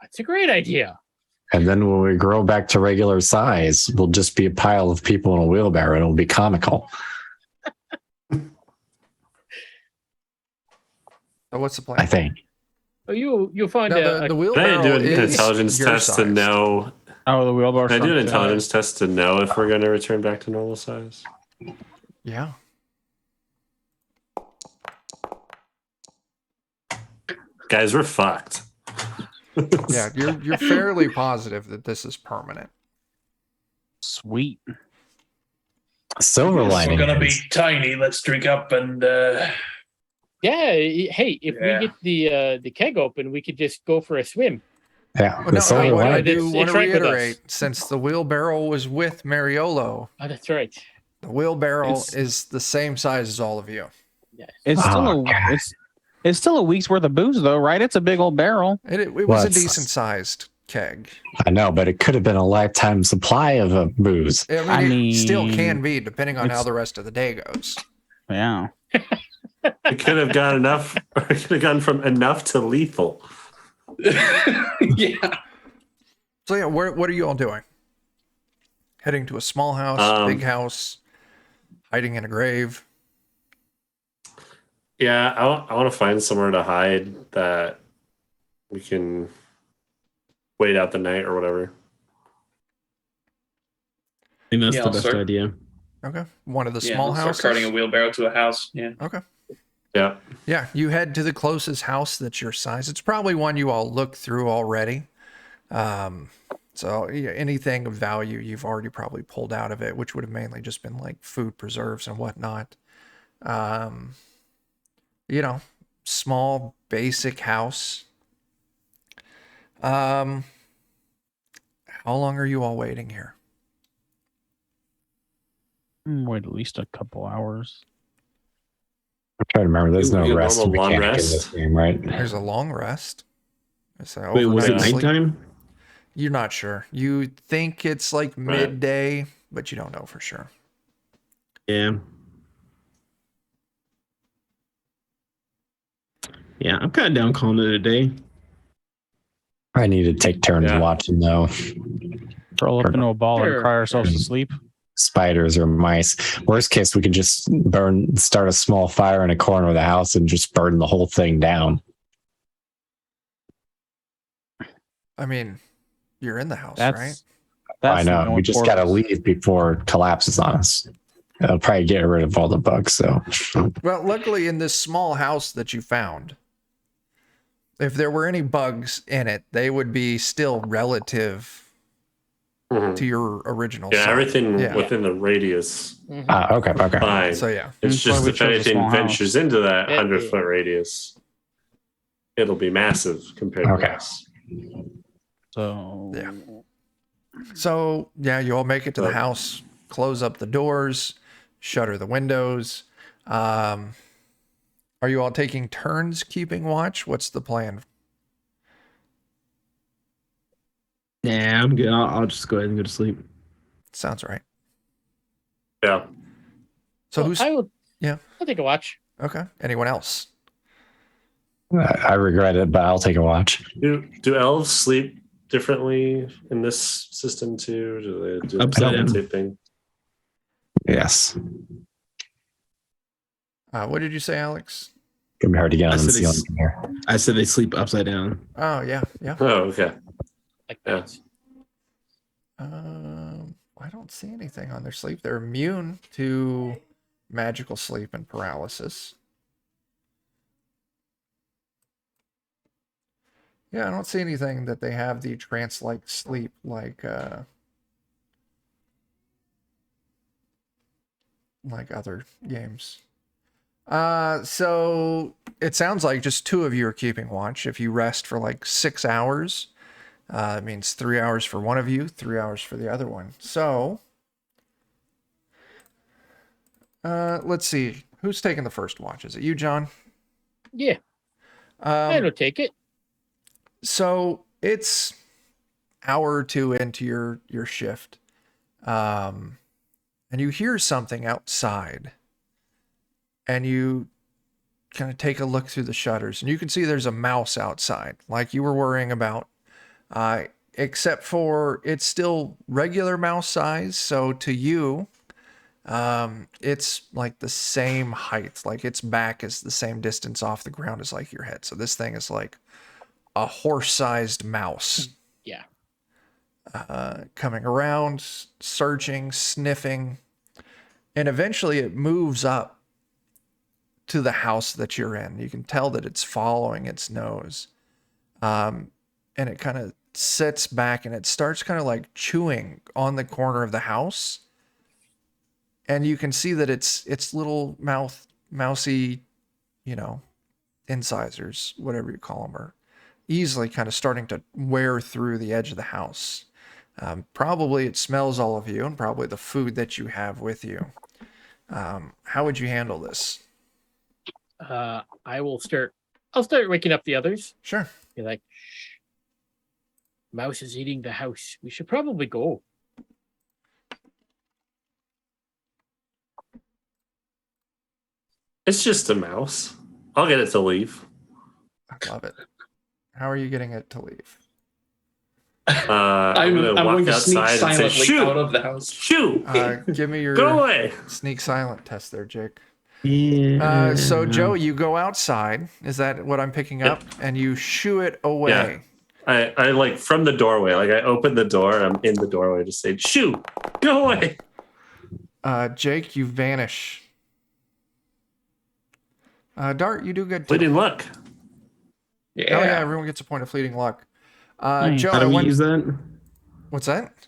That's a great idea. And then when we grow back to regular size, we'll just be a pile of people in a wheelbarrow and it'll be comical. So what's the plan? I think. Oh, you'll find No, the Can wheelbarrow I do an is intelligence your test to size. know? Oh, the wheelbarrow. Can I do an shrunk, intelligence test to know if we're going to return back to normal size? Yeah. Guys, we're fucked. Yeah, you're fairly positive that this is permanent. Sweet. Silver If lining. we're gonna be is- tiny. Let's drink up and. Yeah. Hey, if Yeah. we get the keg open, we could just go for a swim. Yeah. Well, The silver what I lining. do It's want to right with us. reiterate, since the wheelbarrow was with Mariolo, Oh, that's right. the wheelbarrow It's- is the same size as all of you. It's still Oh, God. it's still a week's worth of booze though, right? It's a big old barrel. It was Well, a it's- decent sized keg. I know, but it could have been a lifetime supply of booze. I mean, it still mean, can be, depending on it's- how the rest of the day goes. Yeah. We could have got enough. We could have gone from enough to lethal. Yeah. So yeah, what are you all doing? Heading to a small house, big house, hiding in a grave. Yeah, I want to find somewhere to hide that we can wait out the night or whatever. I think that's Yeah, the I'll best start- idea. Okay, one of the Yeah, small we'll start houses. carting a wheelbarrow to a house. Yeah. Okay. Yeah. Yeah, you head to the closest house that's your size. It's probably one you all looked through already. So yeah, anything of value you've already probably pulled out of it, which would have mainly just been like food preserves and whatnot. Small basic house. How long are you all waiting here? Wait at least a couple hours. I'm trying to remember. There's We no get rest normal long mechanic in rest? this game, right? There's a long rest. It's a Wait, was it overnight sleep. nighttime? You're not sure. You think it's like midday, but you don't know for sure. Yeah. Yeah, I'm kind of down calling it a day. I need to take turns Yeah. watching though. Roll up into a ball Sure. and cry ourselves to sleep. Spiders or mice. Worst case, we could just start a small fire in a corner of the house and just burn the whole thing down. I mean, you're in the house, That's right? that's I the know. only We just got to purpose. leave before it collapses on us. It'll probably get rid of all the bugs. So Well, luckily, in this small house that you found, if there were any bugs in it, they would be still relative Mhm. to your original Yeah, size. everything Yeah. within the radius, okay. fine. So yeah, It's That's why just we if chose a anything small ventures into that Yeah. 100-foot radius, it'll be massive compared Okay. to us. So Yeah. So yeah, you all make it to the Right. house, close up the doors, shutter the windows. Are you all taking turns keeping watch? What's the plan? Nah, I'm good. I'll just go ahead and go to sleep. Sounds right. Yeah. So Well, who's I will. yeah. I'll take a watch. Okay? Anyone else? I regret it, but I'll take a watch. Do elves sleep differently in this system too? Do they do Upside the down. same thing? Yes. What did you say, Alex? Gonna be hard to get I on the said they ceiling s- from here. I said they sleep upside down. Oh yeah, yeah. Oh, okay. Like Yeah. that. I don't see anything on their sleep. They're immune to magical sleep and paralysis. Yeah, I don't see anything that they have the trance-like sleep like other games. So it sounds like just two of you are keeping watch. If you rest for like 6 hours, it means 3 hours for one of you, 3 hours for the other one. So let's see. Who's taking the first watch? Is it you, John? Yeah, I'll take it. So it's hour or two into your shift, and you hear something outside, and you kind of take a look through the shutters, and you can see there's a mouse outside, like you were worrying about, except for it's still regular mouse size. So to you, it's like the same height, like its back is the same distance off the ground as like your head. So this thing is like a horse-sized mouse. Yeah. Coming around, searching, sniffing, and eventually it moves up to the house that you're in. You can tell that it's following its nose. And it kind of sits back and it starts kind of like chewing on the corner of the house. And you can see that its little mousy, incisors, whatever you call them, are easily kind of starting to wear through the edge of the house. Probably it smells all of you and probably the food that you have with you. How would you handle this? I'll start waking up the others. Sure. Be like, shh. Mouse is eating the house. We should probably go. It's just a mouse. I'll get it to leave. I love it. How are you getting it to leave? I'm gonna walk to sneak outside and say, silently "Shoot, out of the house. shoot, Give me your go away." sneak silent test there, Jake. Yeah. So Joe, you go outside. Is that what I'm picking up? And you shoo it away. I like from the doorway. Like I open the door. I'm in the doorway. Just say, "Shoot, go away." Jake, you vanish. Dart, you do good too. Fleeting luck. Oh yeah, everyone gets a point of fleeting luck. Nice. Joe, How do we when- use that? what's that?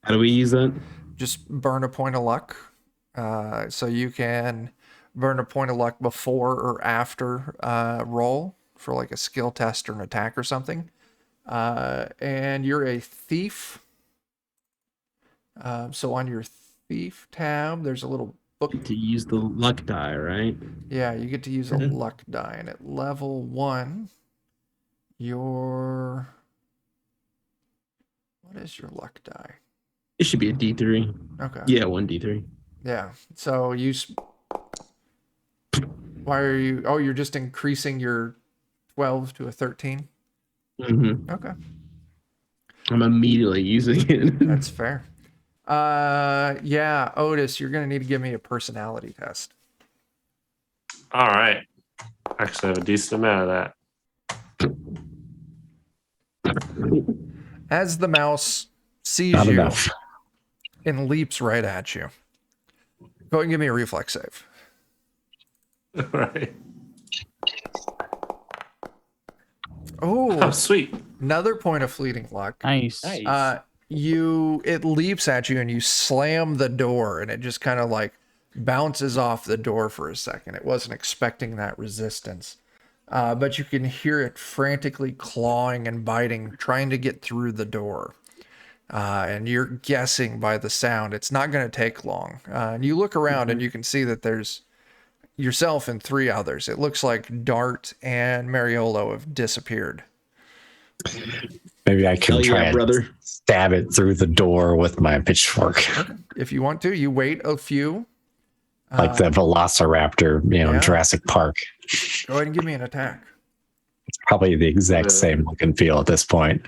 How do we use that? Just burn a point of luck. So you can burn a point of luck before or after roll for like a skill test or an attack or something. And you're a thief. So on your thief tab, there's a little book. To use the luck die, right? Yeah, you get to use a luck die. And at level 1, what is your luck die? It should be a D3. Okay. Yeah, 1D3. Yeah. So why are you? Oh, you're just increasing your 12 to a 13. Mm-hmm. Okay, I'm immediately using it. that's fair. Yeah, Otis, you're gonna need to give me a personality test. All right. Actually, I have a decent amount of that. As the mouse sees Not you enough. and leaps right at you, go ahead and give me a reflex save. All right. Oh, Oh, sweet. another point of fleeting luck. Nice. Nice. It leaps at you and you slam the door and it just kind of like bounces off the door for a second. It wasn't expecting that resistance. But you can hear it frantically clawing and biting, trying to get through the door. And you're guessing by the sound, it's not going to take long. And you look around and you can see that there's yourself and 3 others. It looks like Dart and Mariolo have disappeared. Maybe I can Hell try yeah, and brother. stab it through the door with my pitchfork, If you want to, you wait a few. like the Velociraptor, yeah. Jurassic Park. Go ahead and give me an attack. It's probably the exact same look and feel at this point.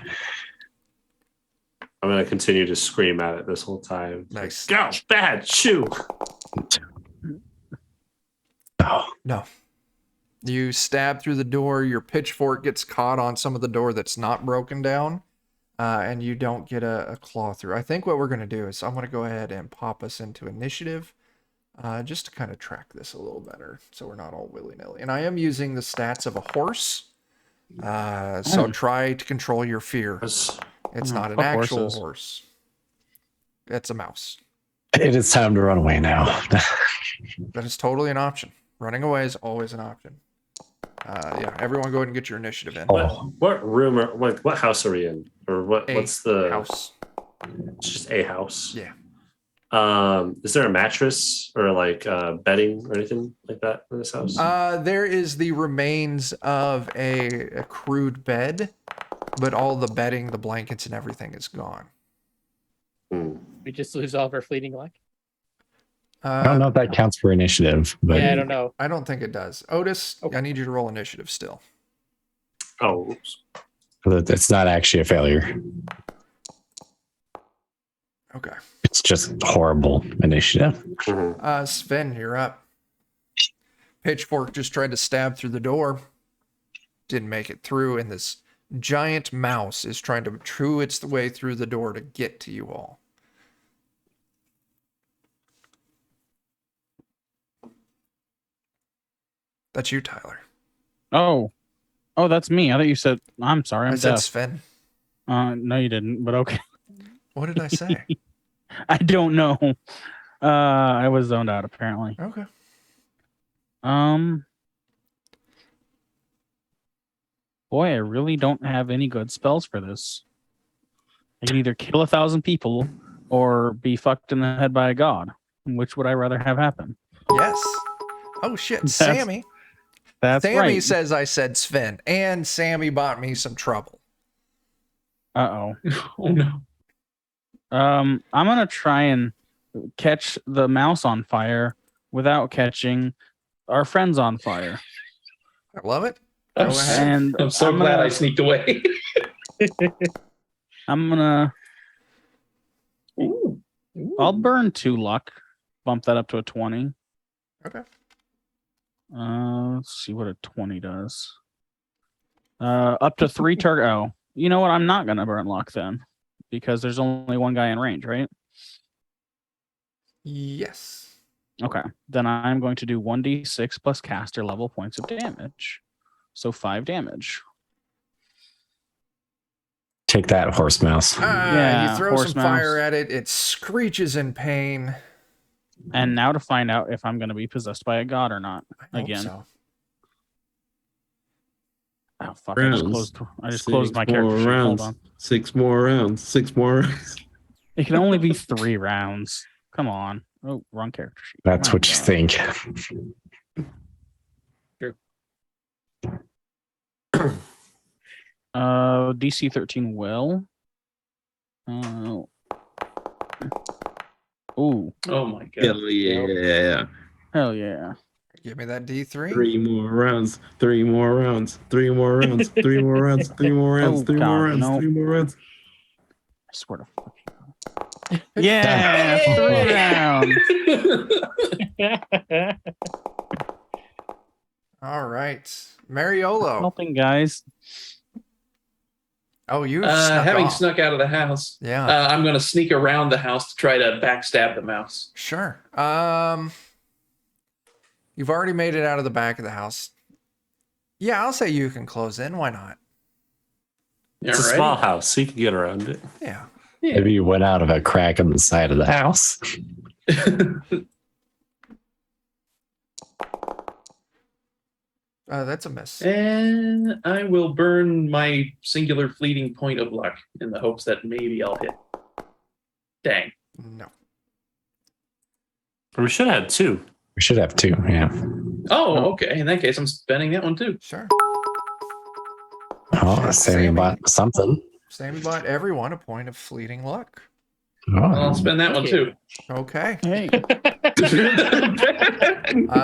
I'm gonna continue to scream at it this whole time. Nice. Go, bad, shoot. Oh, No. You stab through the door. Your pitchfork gets caught on some of the door that's not broken down, and you don't get a claw through. I think what we're going to do is I'm going to go ahead and pop us into initiative, just to kind of track this a little better, so we're not all willy-nilly. And I am using the stats of a horse, so try to control your fear. It's not an actual horse. It's a mouse. It is time to run away now. That is totally an option. Running away is always an option. Yeah, everyone go ahead and get your initiative in. What room or what house are we in? Or what's the house? It's just a house. Yeah. Is there a mattress or like bedding or anything like that in this house? There is the remains of a crude bed, but all the bedding, the blankets, and everything is gone. We just lose all of our fleeting luck. I don't know if that counts for initiative, but Yeah, I don't know. I don't think it does. Otis, Okay. I need you to roll initiative still. Oh, oops. it's not actually a failure. Okay. It's just horrible initiative. Sven, you're up. Pitchfork just tried to stab through the door. Didn't make it through, and this giant mouse is trying to chew its way through the door to get to you all. That's you, Tyler. Oh, that's me. I thought you said. I'm sorry. I'm I said deaf. Sven. No, you didn't. But okay. What did I say? I don't know. I was zoned out apparently. Okay. Boy, I really don't have any good spells for this. I can either kill 1,000 people or be fucked in the head by a god. Which would I rather have happen? Yes. Oh shit, Sammy. That's Sammy right. says I said Sven, and Sammy bought me some trouble. Uh-oh. Oh no. I'm gonna try and catch the mouse on fire without catching our friends on fire. I love it. I'm, Go ahead. And I'm so glad I sneaked away. I'm gonna Ooh. I'll burn 2 luck. Bump that up to a 20. Okay. Let's see what a 20 does. Up to 3 target. Oh, you know what? I'm not gonna burn luck then, because there's only one guy in range, right? Yes. Okay. Then I'm going to do 1d6 plus caster level points of damage. So 5 damage. Take that, horse mouse. Yeah, you throw horse some mouse. fire at it. It screeches in pain. And now to find out if I'm going to be possessed by a god or not. I hope Again. so. Oh fuck! Rounds. I just closed my 6 character more sheet. Hold rounds. on. 6 more rounds. 6 more rounds. It can only be 3 rounds. Come on. Oh, wrong character sheet. That's My what you God. think. DC 13 will. Oh. Ooh. Oh my god. Hell yeah. Hell yeah. Give me that D3. 3 more rounds. 3 more rounds. 3 more rounds. 3 more rounds. 3 more rounds. Oh, 3 God, more rounds. no. 3 more rounds. I swear to fucking God. Yeah, 3 rounds. All right. Mariolo. Helping guys. Oh, you snuck Having off. snuck out of the house, Yeah. I'm going to sneak around the house to try to backstab the mouse. Sure. You've already made it out of the back of the house. Yeah, I'll say you can close in. Why not? It's a Alright. small house, so you can get around it. Yeah. Maybe you went out of a crack in the side of the house. That's a miss. And I will burn my singular fleeting point of luck in the hopes that maybe I'll hit. Dang. No. We should have had 2. We should have 2. Yeah. Oh, okay. In that case, I'm spending that one too. Sure. Oh, Sammy bought something. Sammy bought everyone a point of fleeting luck. I'll Oh, spend that one too. Okay. Hey.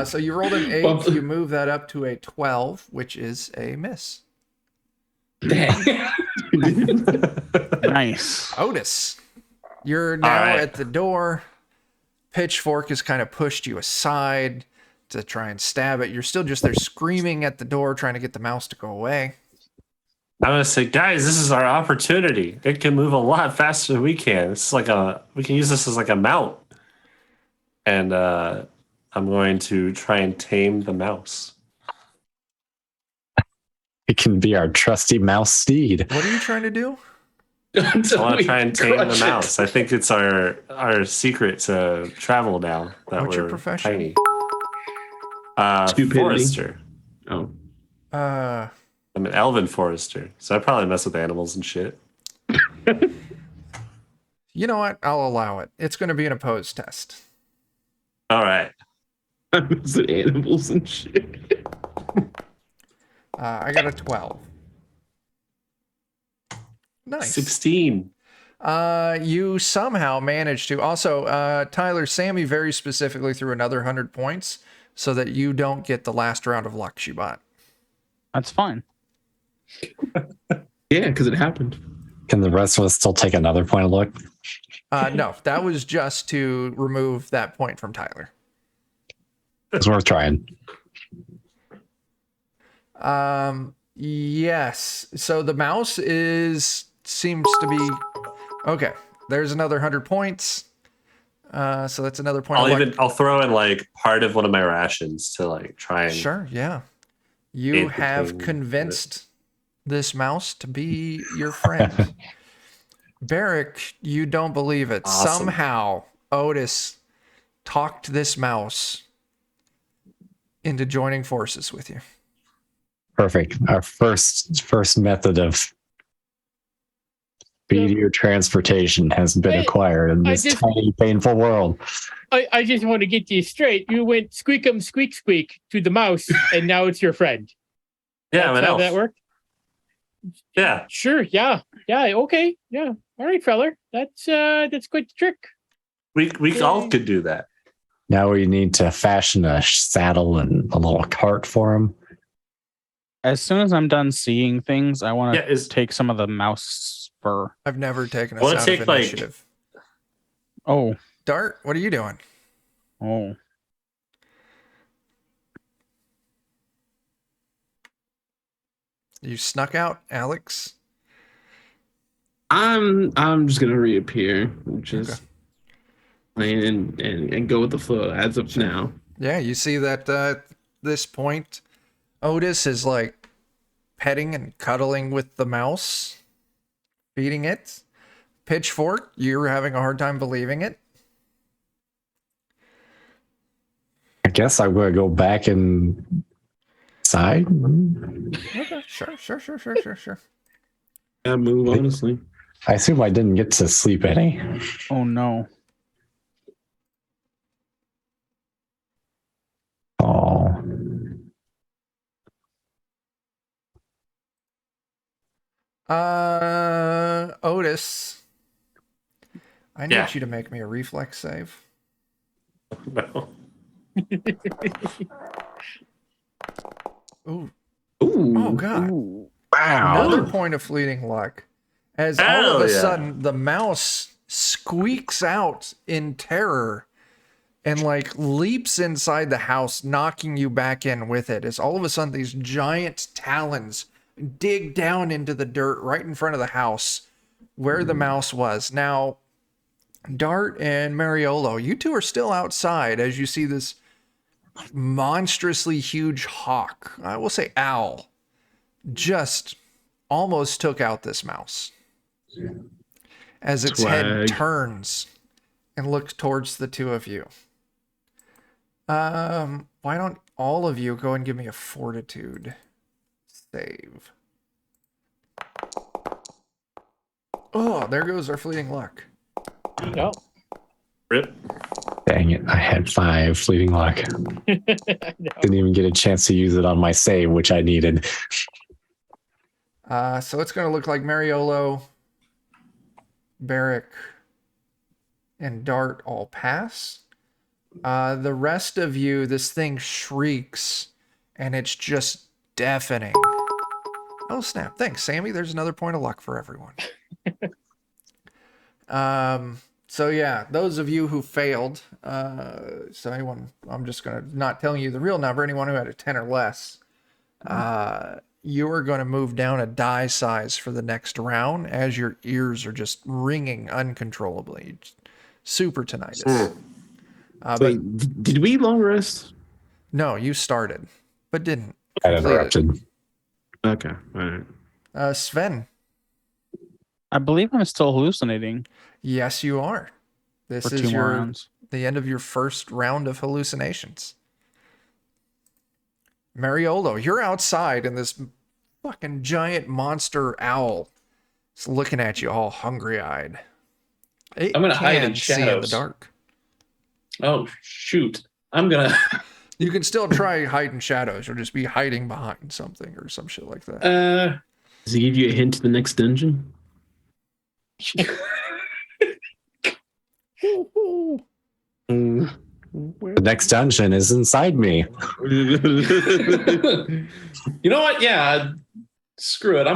So you rolled an 8. Bump. You move that up to a 12, which is a miss. Dang. Nice. Otis, you're now All right. at the door. Pitchfork has kind of pushed you aside. to try and stab it. You're still just there screaming at the door, trying to get the mouse to go away. I'm gonna say, guys, this is our opportunity. It can move a lot faster than we can. It's like we can use this as like a mount. And I'm going to try and tame the mouse. It can be our trusty mouse steed. What are you trying to do? I want to try and tame the mouse. I think it's our secret to travel now. That What's your we're profession? Tiny. Stupidity. Forester. Oh. I'm an elven forester, so I probably mess with animals and shit. You know what? I'll allow it. It's going to be an opposed test. All right. I mess with animals and shit. I got a 12. Nice. 16. You somehow managed to. Also, Tyler, Sammy very specifically threw another 100 points so that you don't get the last round of luck she bought. That's fine. Yeah, because it happened. Can the rest of us still take another point of luck? No, that was just to remove that point from Tyler. It's worth trying. Yes. So the mouse seems to be okay. There's another 100 points. So that's another point. I'll throw in like part of one of my rations to like try and Sure, yeah. You aid the have king convinced this mouse to be your friend. Barrick, you don't believe it. Awesome. Somehow Otis talked this mouse into joining forces with you. Perfect. Our first method of speedier transportation has been acquired in this tiny, painful world. I just want to get you straight. You went squeak-em, squeak, squeak to the mouse, and now it's your friend. Yeah, That's how that worked? Yeah. Sure, yeah. Yeah, okay. Yeah. All right, feller. That's quite the trick. We all could do that. Now we need to fashion a saddle and a little cart for him. As soon as I'm done seeing things, I want to Yeah, take some of the mouse fur. I've never taken a Wanna out take, of like- initiative. Oh, Dart, what are you doing? oh. You snuck out, Alex? I'm just gonna reappear, just and go with the flow as of now. Yeah, you see that at this point, Otis is like petting and cuddling with the mouse, feeding it. Pitchfork, you're having a hard time believing it. I guess I'm going to go back inside. Okay, sure. Yeah, move honestly. I assume I didn't get to sleep any. Oh no. Oh. Otis, I need Yeah. you to make me a reflex save. No. Ooh, Ooh. oh god. Ooh. Wow. Another point of fleeting luck. As all of Hell a yeah. sudden the mouse squeaks out in terror and like leaps inside the house, knocking you back in with it. As all of a sudden these giant talons dig down into the dirt right in front of the house where the mouse was. Now, Dart and Mariolo, you two are still outside as you see this monstrously huge hawk, I will say owl, just almost took out this mouse as its head Swag. turns and looks towards the two of you. Why don't all of you go and give me a fortitude save? Oh, there goes our fleeting luck. No. Rip. Dang it. I had 5 fleeting luck. Didn't even get a chance to use it on my save, which I needed. So it's going to look like Mariolo, Barrick, and Dart all pass. The rest of you, this thing shrieks, and it's just deafening. Oh, snap. Thanks, Sammy. There's another point of luck for everyone. So yeah, those of you who failed, so anyone, I'm just gonna not telling you the real number. Anyone who had a 10 or less, you are going to move down a die size for the next round as your ears are just ringing uncontrollably. Super tinnitus. But Wait, did we long rest? no, you started, but didn't Got complete it. interrupted. Okay, all right. Sven, I believe I'm still hallucinating yes, you are. This for is 2 more rounds. the end of your first round of hallucinations. Mariolo, you're outside and this fucking giant monster owl is looking at you all hungry-eyed. It I'm gonna hide can in see in the shadows. dark. Oh shoot! I'm gonna. You can still try hide in shadows or just be hiding behind something or some shit like that. Does he give you a hint to the next dungeon? The next dungeon is inside me. You know what? Yeah. Screw it.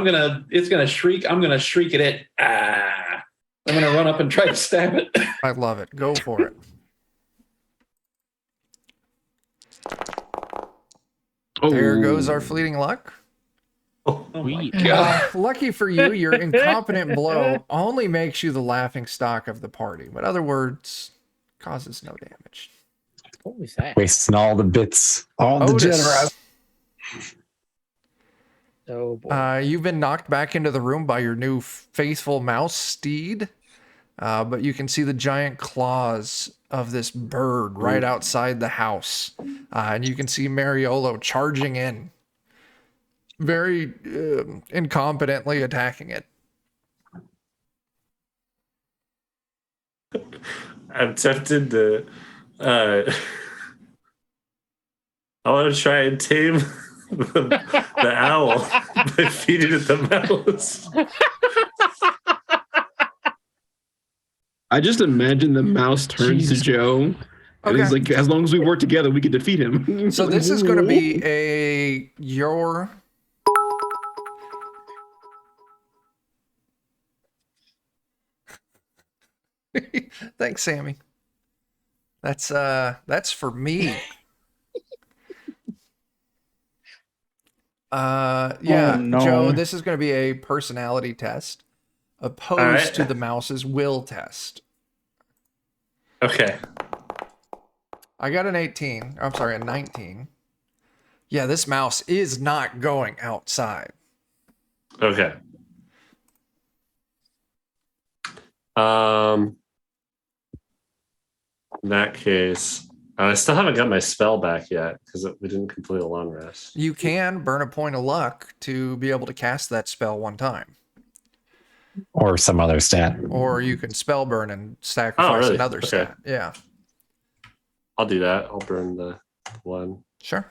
It's gonna shriek. I'm gonna shriek at it. Ah. I'm gonna run up and try to stab it. I love it. Go for it. There goes our fleeting luck. Oh my Sweet. god. Lucky for you, your incompetent blow only makes you the laughing stock of the party. In other words, causes no damage. What was that? Wasting all the bits. All the Otis, generous. Oh boy. you've been knocked back into the room by your new faithful mouse steed, but you can see the giant claws of this bird right outside the house, and you can see Mariolo charging in, very incompetently attacking it. I'm tempted to. I want to try and tame the owl by feeding it the mouse. I just imagine the mouse turns to Joe. And he's Okay. like, as long as we work together, we can defeat him. So this is going to be your. Thanks, Sammy. That's for me. Yeah, Oh, no. Joe, this is going to be a personality test opposed right. to the mouse's will test. Okay. I got an 18. I'm sorry, a 19. Yeah, this mouse is not going outside. Okay. In that case, I still haven't got my spell back yet because we didn't complete a long rest. You can burn a point of luck to be able to cast that spell one time. Or some other stat. Or you can spell burn and sacrifice Oh, really? another Okay. stat. Yeah, I'll do that. I'll burn the one. sure.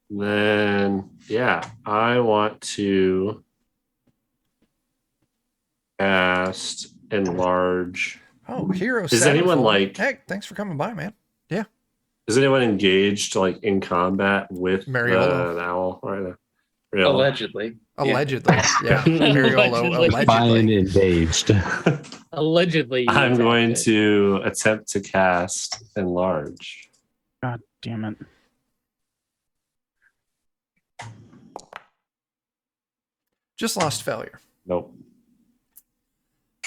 Then, yeah, I want to cast enlarge. Oh, hero. Is anyone, sevenfold. like- Hey, thanks for coming by, man. Is anyone engaged like in combat with Mariolo. the owl right there? Mariolo. Allegedly. Allegedly, yeah. Mariolo, Allegedly. Fine allegedly. engaged. Allegedly. I'm going attacked to attempt to cast enlarge. God damn it. Just lost failure. Nope.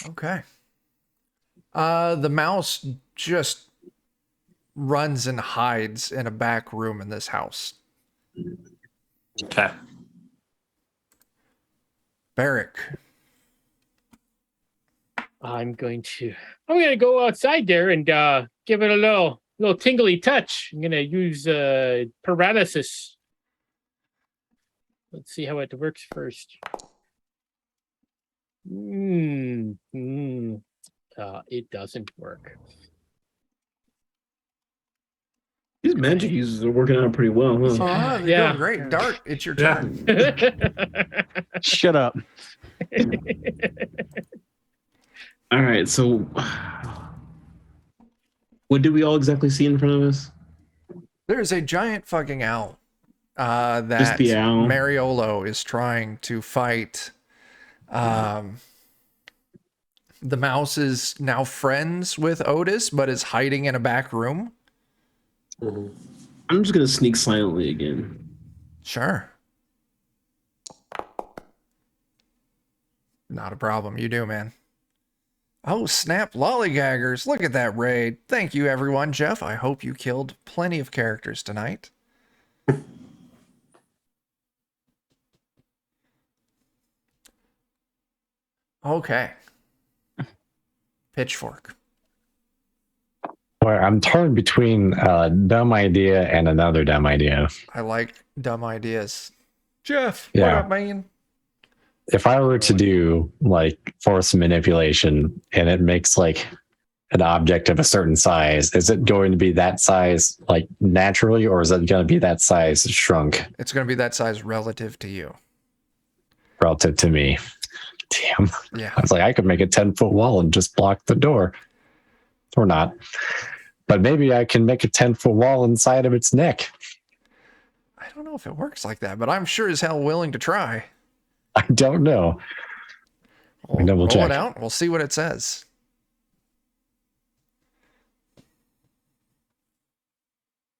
Okay. The mouse just runs and hides in a back room in this house. Okay. Barrick. I'm going to go outside there and give it a little tingly touch. I'm gonna use paralysis. Let's see how it works first. It doesn't work. These magic users are working out pretty well, huh? Oh, they're Yeah. doing great. Dart, it's your Yeah. turn. Shut up. All right, so what did we all exactly see in front of us? There's a giant fucking owl that Just the owl? Mariolo is trying to fight. The mouse is now friends with Otis, but is hiding in a back room. I'm just gonna sneak silently again. Sure. Not a problem. You do, man. Oh, snap lollygaggers. Look at that raid. Thank you, everyone. Jeff, I hope you killed plenty of characters tonight. Okay. Pitchfork. Boy, I'm torn between a dumb idea and another dumb idea. I like dumb ideas. Jeff, Yeah. what up, man? If I were to do like force manipulation and it makes like an object of a certain size, is it going to be that size like naturally, or is it going to be that size shrunk It's going to be that size relative to you. relative to me? Damn. Yeah. I was like, I could make a 10-foot wall and just block the door. Or not. But maybe I can make a 10-foot wall inside of its neck. I don't know if it works like that, but I'm sure as hell willing to try. I don't know. We'll double roll check. it out. We'll see what it says.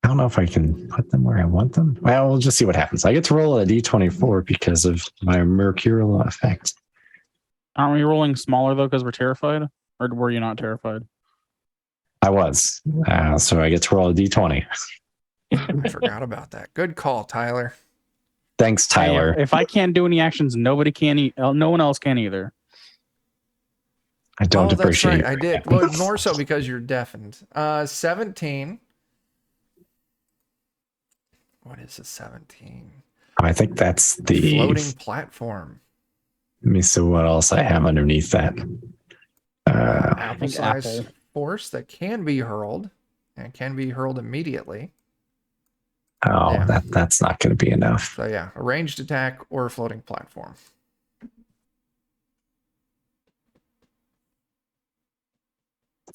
I don't know if I can put them where I want them. Well, we'll just see what happens. I get to roll a d24 because of my mercurial effect. Aren't we rolling smaller though because we're terrified? Or were you not terrified? I was. So I get to roll a d20. I forgot about that. Good call, Tyler. Thanks, Tyler. Hey, if I can't do any actions, nobody can. No one else can either. I don't appreciate That's right. I did. Well, more so because you're deafened. 17. What is a 17? I think that's the Floating platform. Let me see what else I have underneath that. Apple size apple. force that can be hurled and can be hurled immediately. Oh, Yeah. that's not going to be enough. So yeah, a ranged attack or a floating platform.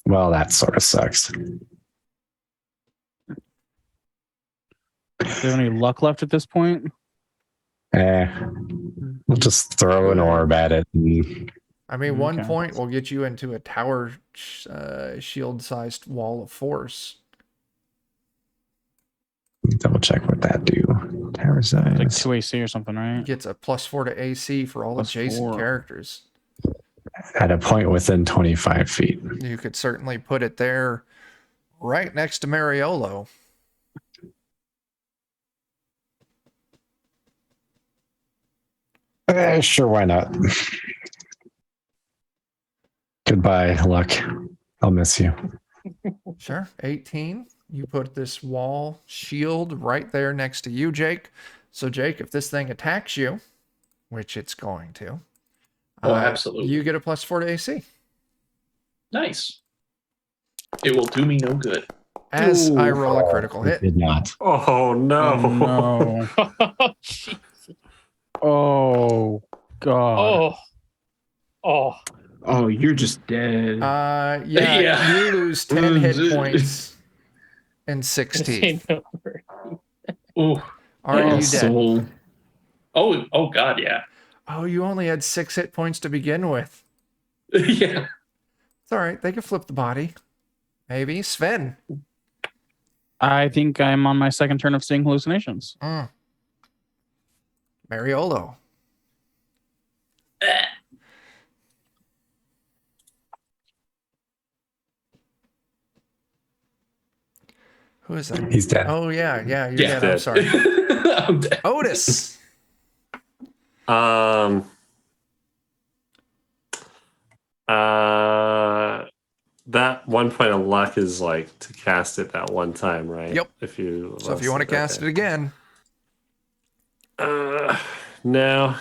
Well, that sort of sucks. Do you have any luck left at this point? We'll just throw an orb at it. I mean, 1 Okay. point will get you into a tower shield-sized wall of force. Double check what that do. Tower It's like size. 2 AC or something, right? Gets a +4 to AC for all Plus adjacent 4. characters. At a point within 25 feet. You could certainly put it there right next to Mariolo. Sure, why not? Goodbye, luck. I'll miss you. Sure. 18. You put this wall shield right there next to you, Jake. So, Jake, if this thing attacks you, which it's going to, Absolutely. you get a +4 to AC. Nice. It will do me no good. As I Ooh. roll a critical hit. Did not. Oh no! Oh, no. Oh, God. Oh. Oh, you're just dead. Yeah, Yeah. you lose 10 hit points and 6 teeth. Ooh. Are you dead? Soul. Oh God, yeah. Oh, you only had 6 hit points to begin with. Yeah. It's all right. They can flip the body. Maybe. Sven. I think I'm on my second turn of seeing hallucinations. Mariolo. Who is that? He's dead. Oh, yeah. You're Yeah. dead. I'm sorry. I'm dead. Otis. That 1 point of luck is like to cast it that one time, right? Yep. If you So if you want to cast it again, no.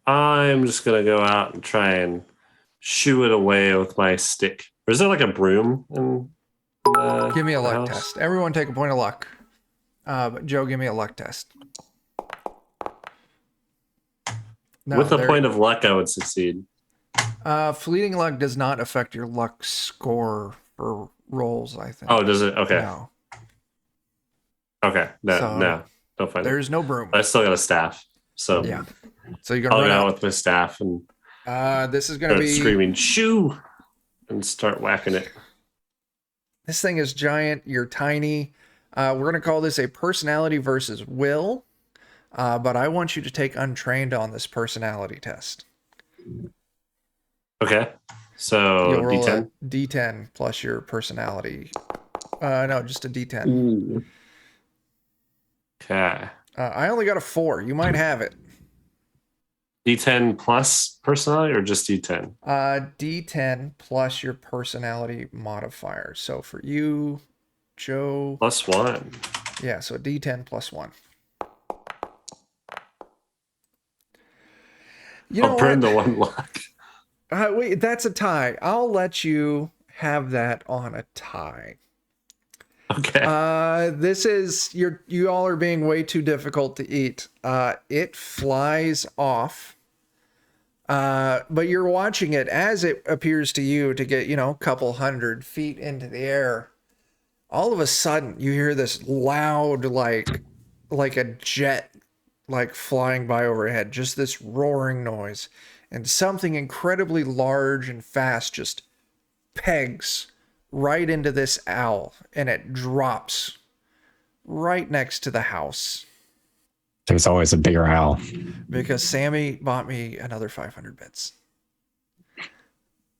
I'm just gonna go out and try and shoo it away with my stick. Or is there like a broom? give me a luck house? test. Everyone take a point of luck. But Joe, give me a luck test. No, With a there- point of luck, I would succeed. Fleeting luck does not affect your luck score for rolls, I think. Oh, does it? Okay. No, Okay. No, So, no. Don't find it. there's no broom. I still got a staff. So Yeah. So you're I'll gonna go run out out. with my staff and This is gonna Start be screaming shoo and start whacking it. This thing is giant. You're tiny. We're gonna call this a personality versus will. But I want you to take untrained on this personality test. Okay. So You'll roll D10. a D10 plus your personality. No, just a D10. Ooh. Okay. I only got a 4. You might have it. D10 plus personality or just D10? D10 plus your personality modifier. So for you, Joe. +1. Yeah, so D10 plus 1. You know I'll burn what? the one luck. Wait, that's a tie. I'll let you have that on a tie. Okay. This is you all are being way too difficult to eat. It flies off. But you're watching it as it appears to you to get, a couple 100 feet into the air. All of a sudden, you hear this loud, like a jet, like flying by overhead, just this roaring noise. And something incredibly large and fast just pegs right into this owl, and it drops right next to the house. There's always a bigger owl. Because Sammy bought me another 500 bits.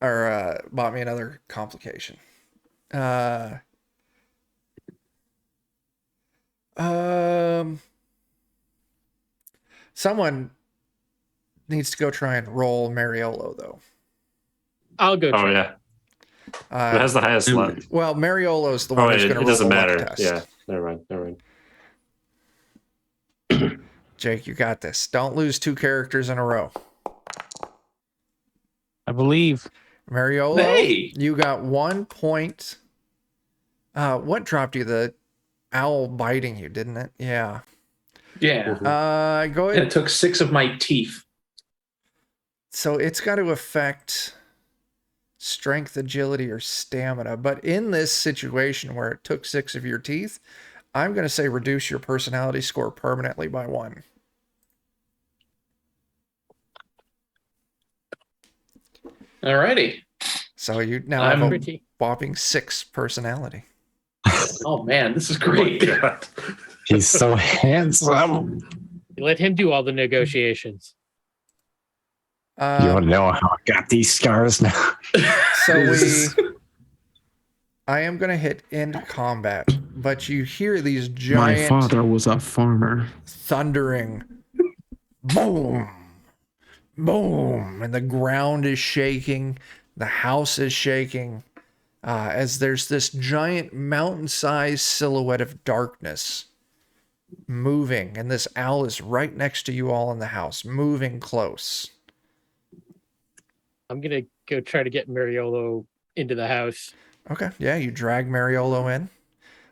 Or bought me another complication. Someone needs to go try and roll Mariolo, though. I'll go. Oh try. yeah. Who has the highest luck? Well, Mariolo's the Oh, one who's it, going to it roll doesn't the luck matter. test. Yeah. Never mind. Jake, you got this. Don't lose 2 characters in a row. I believe. Mariolo, Hey! you got 1 point. What dropped you? The owl biting you, didn't it? Yeah. Yeah. Go And ahead. it took 6 of my teeth. So it's got to affect strength, agility, or stamina. But in this situation where it took 6 of your teeth, I'm going to say reduce your personality score permanently by 1. Alrighty. So you now I'm have a Pretty. whopping 6 personality. Oh man, this is Oh my great. God. He's so handsome. Let him do all the negotiations. You want to know how I got these scars now? So I am going to hit end combat, but you hear these My giant father was a farmer. thundering boom, boom, and the ground is shaking, the house is shaking, as there's this giant mountain-sized silhouette of darkness moving, and this owl is right next to you all in the house, moving close. I'm gonna go try to get Mariolo into the house. Okay, yeah, you drag Mariolo in.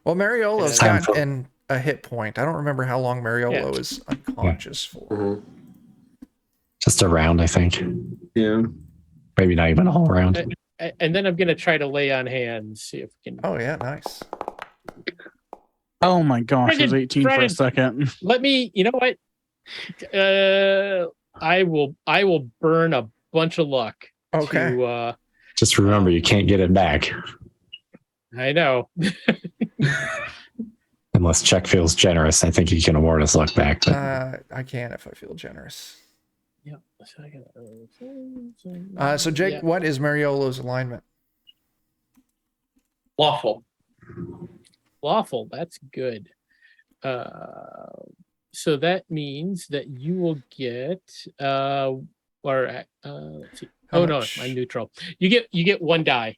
Well, Mariolo's It's time got for- a hit point. I don't remember how long Mariolo is unconscious for. Mhm. Just a round, I think. Yeah. Maybe not even a whole round. And then I'm gonna try to lay on hands, see if we can. Oh yeah, nice. Oh my gosh, it was Brendan, 18 for a Brendan. second. Let me. You know what? I will burn a bunch of luck. Okay. To, Just remember, you can't get it back I know. unless Chuck feels generous. I think he can award us luck back. But I can if I feel generous. Yeah. So Jake, Yeah. what is Mariolo's alignment? Lawful. Lawful. That's good. So that means that you will get let's see. How Oh no, much? I'm neutral. You get 1 die.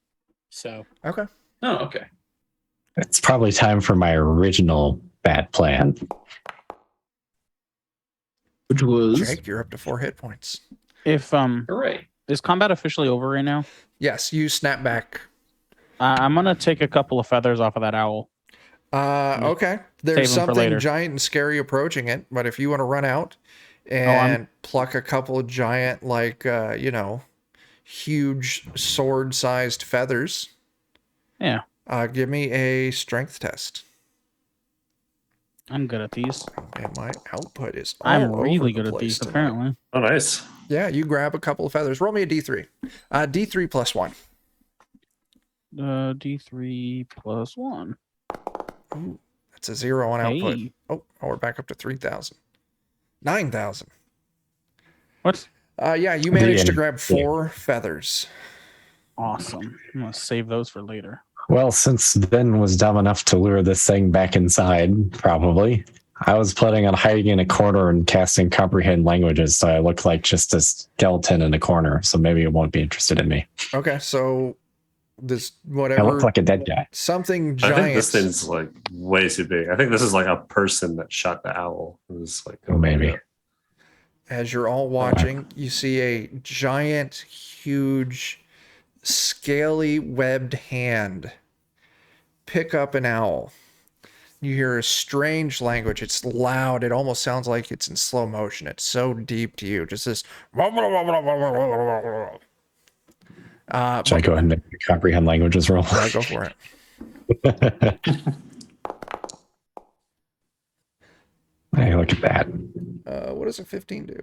So Okay. Oh, okay. it's probably time for my original bad plan. Which was Jake, you're up to 4 hit points. If Hooray. is combat officially over right now? Yes, you snap back. I'm gonna take a couple of feathers off of that owl. Okay. There's Save 'em for something later. giant and scary approaching it, but if you want to run out I'm- and pluck a couple of giant, huge sword-sized feathers, Yeah. give me a strength test. I'm good at these. And my output is all I'm over really the good at place these, tonight. apparently. Oh, nice. Yeah, you grab a couple of feathers. Roll me a D3. D3 plus 1. D3 plus 1. Ooh, that's a 0 on output. Hey. Oh, we're back up to 3,000. 9,000. What? Yeah, you managed to end. grab 4 feathers. Awesome. I'm going to save those for later. Well, since Ben was dumb enough to lure this thing back inside, probably, I was planning on hiding in a corner and casting comprehend languages, so I look like just a skeleton in a corner. So maybe it won't be interested in me. Okay, so this I whatever look like a dead guy. something I think giant. this thing's like way too big. I think this is like a person that shot the owl. It was like, Oh, maybe. As you're all watching, you see a giant, huge, scaly, webbed hand pick up an owl. You hear a strange language. It's loud. It almost sounds like it's in slow motion. It's so deep to you. Just this. Should I go ahead and make a comprehend languages roll? Yeah, go for it. Hey, look at that. What does a 15 do?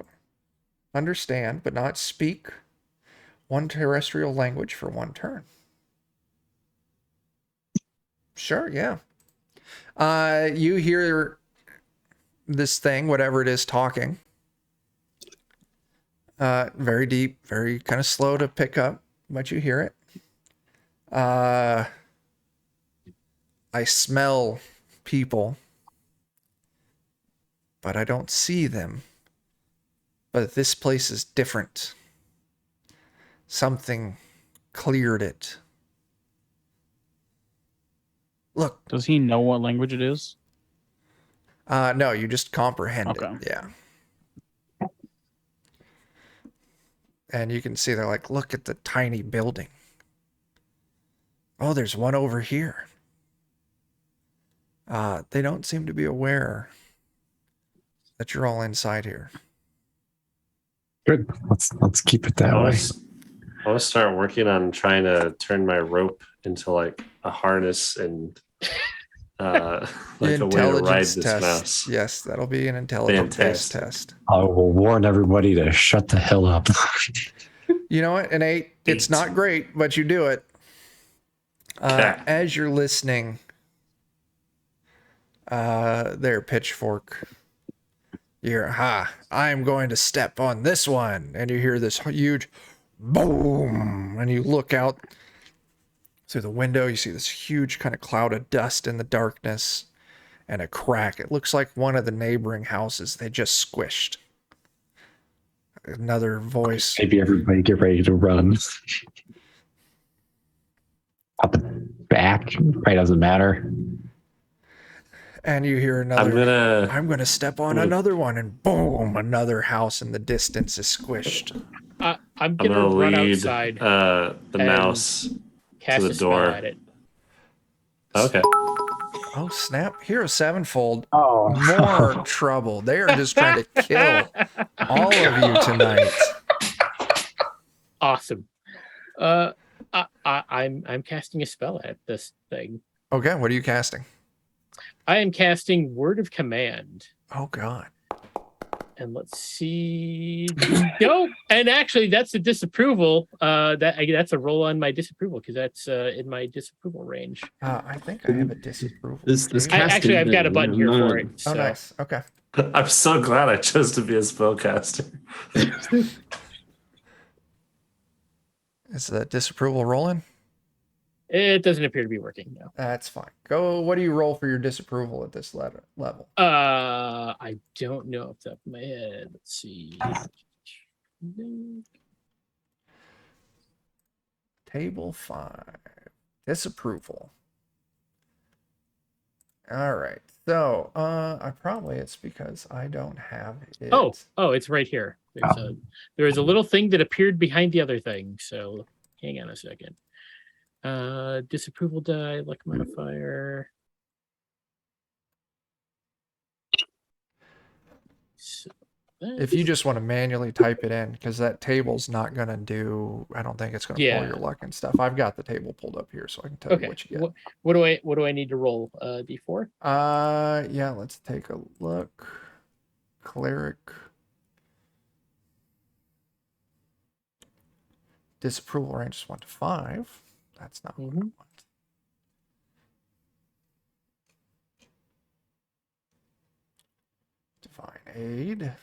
Understand, but not speak one terrestrial language for 1 turn. Sure, yeah. You hear this thing, whatever it is, talking. Very deep, very kind of slow to pick up, but you hear it. I smell people, but I don't see them. But this place is different. Something cleared it. Look. Does he know what language it is? No, you just comprehend Okay. it. Yeah. And you can see they're like, look at the tiny building. Oh, there's one over here. They don't seem to be aware that you're all inside here. Good. Let's keep it that I way. want to start working on trying to turn my rope into like a harness and like a way to ride this mouse. Yes, that'll be an intelligence test. I will warn everybody to shut the hell up. You know what? An 8. It's not great, but you do it. As you're listening, there, Pitchfork. You're, I'm going to step on this one. And you hear this huge boom. And you look out through the window. You see this huge kind of cloud of dust in the darkness and a crack. It looks like one of the neighboring houses they just squished. Another voice. Maybe everybody get ready to run. Out the back. Probably doesn't matter. And you hear another. I'm gonna step on gonna- another one, and boom! Another house in the distance is squished. I'm gonna run lead outside, the and mouse cast to the a spell door. at it. Okay. Oh snap! Hero Sevenfold. Oh, More trouble. They are just trying to kill all of you tonight. Awesome. I'm casting a spell at this thing. Okay, what are you casting? I am casting Word of Command. Oh god. And let's see. No, and actually, that's a disapproval. That's a roll on my disapproval because that's in my disapproval range. I think I have a disapproval. This Actually, I've got a button here for it. Oh, So. nice. Okay. I'm so glad I chose to be a spellcaster. Is the disapproval rolling? It doesn't appear to be working now. That's fine. Go. What do you roll for your disapproval at this level? I don't know off the top of my head. Let's see. Table 5. Disapproval. All right. So, it's because I don't have it. Oh, it's right here. There's a little thing that appeared behind the other thing. So, hang on a second. Disapproval die, luck modifier. So If you just want to manually type it in, because that table's not going to do, I don't think it's going to pull Yeah. your luck and stuff. I've got the table pulled up here so I can tell you Okay. what you get. What do I need to roll? D4? Yeah, let's take a look. Cleric. Disapproval range is 1 to 5. That's not what I Mhm. want. Divine aid.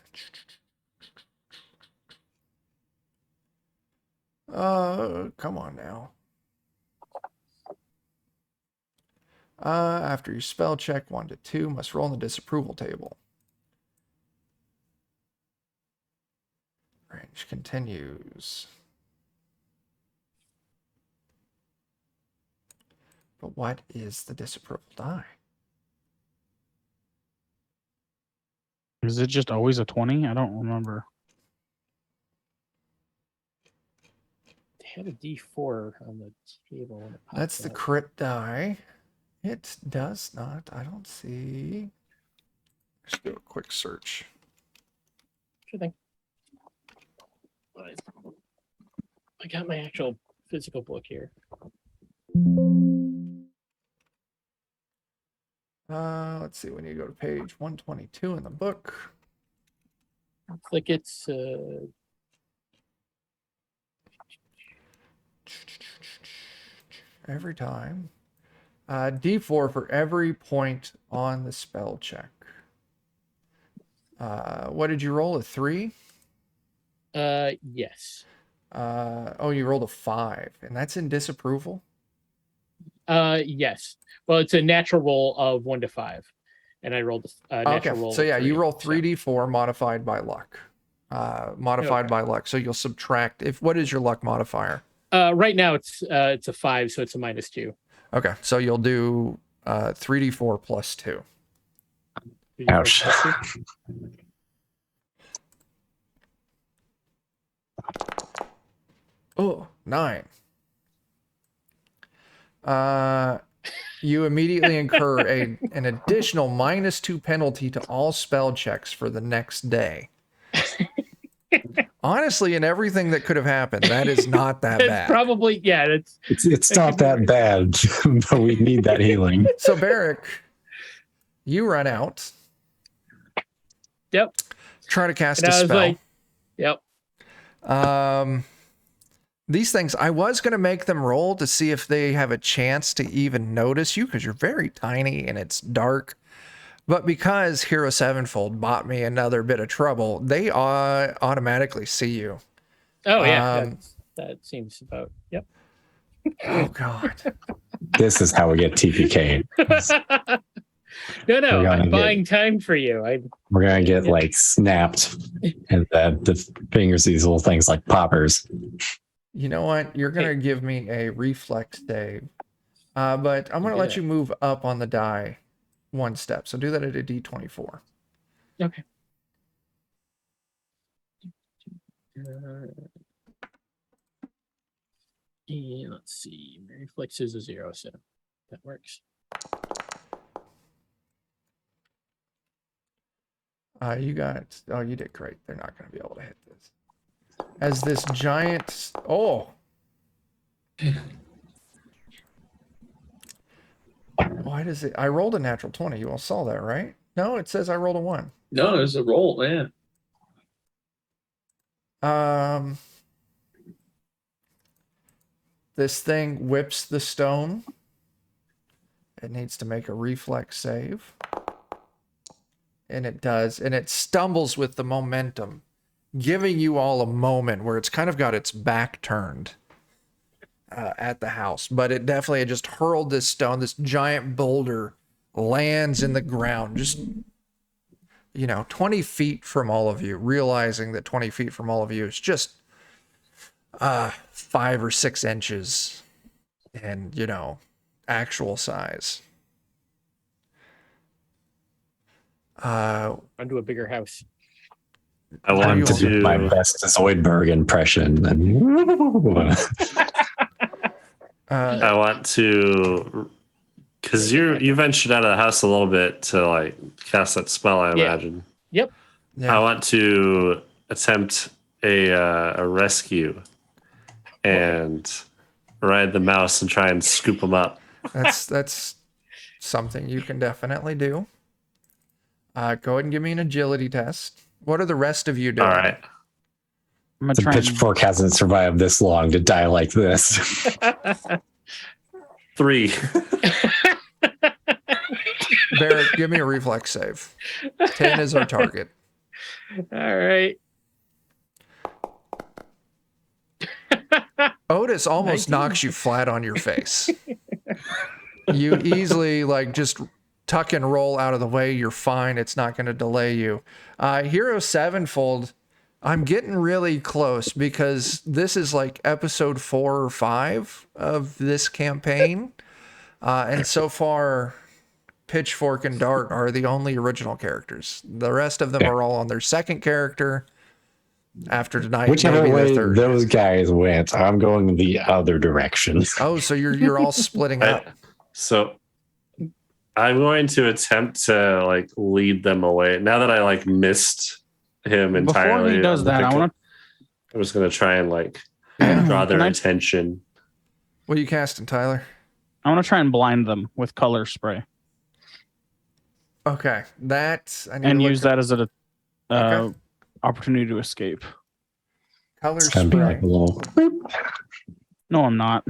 Come on now. After you spell check 1 to 2, must roll in the disapproval table. Range continues. But what is the disapproval die? Is it just always a 20? I don't remember. They had a D4 on the table. When it popped That's the up. crit die. It does not. I don't see. Let's do a quick search. Sure thing. I got my actual physical book here. Let's see. When you go to page 122 in the book, Looks like it's every time. D4 for every point on the spell check. What did you roll? A 3? yes. Oh, you rolled a 5, and that's in disapproval. Yes. Well, it's a natural roll of 1 to 5, and I rolled a natural roll. So of yeah, you 3, roll so- 3d4 modified by luck. Modified by luck. So you'll subtract. What is your luck modifier? Right now it's a 5, so it's a -2. Okay, so you'll do 3d4 plus 2. Ouch. Oh, 9. You immediately incur an additional -2 penalty to all spell checks for the next day. Honestly, in everything that could have happened, that is not that It's bad. probably It's not that bad, but we need that healing. So, Barrick, you run out. Yep. Try to cast And a I was spell. like, yep. These things, I was going to make them roll to see if they have a chance to even notice you because you're very tiny and it's dark. But because Hero Sevenfold bought me another bit of trouble, they automatically see you. Oh yeah, that seems about yep. Oh God. This is how we get TPK. No, We're gonna I'm buying time for you. We're gonna get like snapped, and the fingers, these little things like poppers. You know what? You're going to give me a reflex save. But I'm going to let you move up on the die 1 step. So do that at a D24. Okay. And let's see. My reflex is a 0, so that works. You did great. They're not going to be able to hit this. As this giant, why does it? I rolled a natural 20. You all saw that, right? No, it says I rolled a 1. No, it was a roll, man. This thing whips the stone. It needs to make a reflex save. And it does. And it stumbles with the momentum, giving you all a moment where it's kind of got its back turned at the house. But it definitely just hurled this stone. This giant boulder lands in the ground, just, 20 feet from all of you, realizing that 20 feet from all of you is just 5 or 6 inches in, actual size. Onto a bigger house. I want to do my to. best Zoidberg impression. I want to, because you ventured out of the house a little bit to like cast that spell. I Yeah. imagine. Yep. Yeah. I want to attempt a rescue and ride the mouse and try and scoop them up. That's something you can definitely do. Go ahead and give me an agility test. What are the rest of you doing? All right. I'm gonna The try and pitchfork hasn't survived this long to die like this. 3. Barrett, give me a reflex save. 10 is our target. All right. Otis almost knocks you flat on your face. You easily like just tuck and roll out of the way. You're fine. It's not going to delay you. Hero Sevenfold, I'm getting really close because this is like episode 4 or 5 of this campaign. And so far, Pitchfork and Dart are the only original characters. The rest of them are all on their second character. After tonight, Whichever maybe way the third. those guys went, I'm going the other direction. Oh, so you're all splitting up. So I'm going to attempt to like lead them away. Now that I like missed him entirely. Before he does that, I'm just going to try and like draw their attention. What are you casting, Tyler? I want to try and blind them with color spray Okay, that I need and to look use that as an Okay. opportunity to escape. color It's gonna be spray. like a little No, I'm not.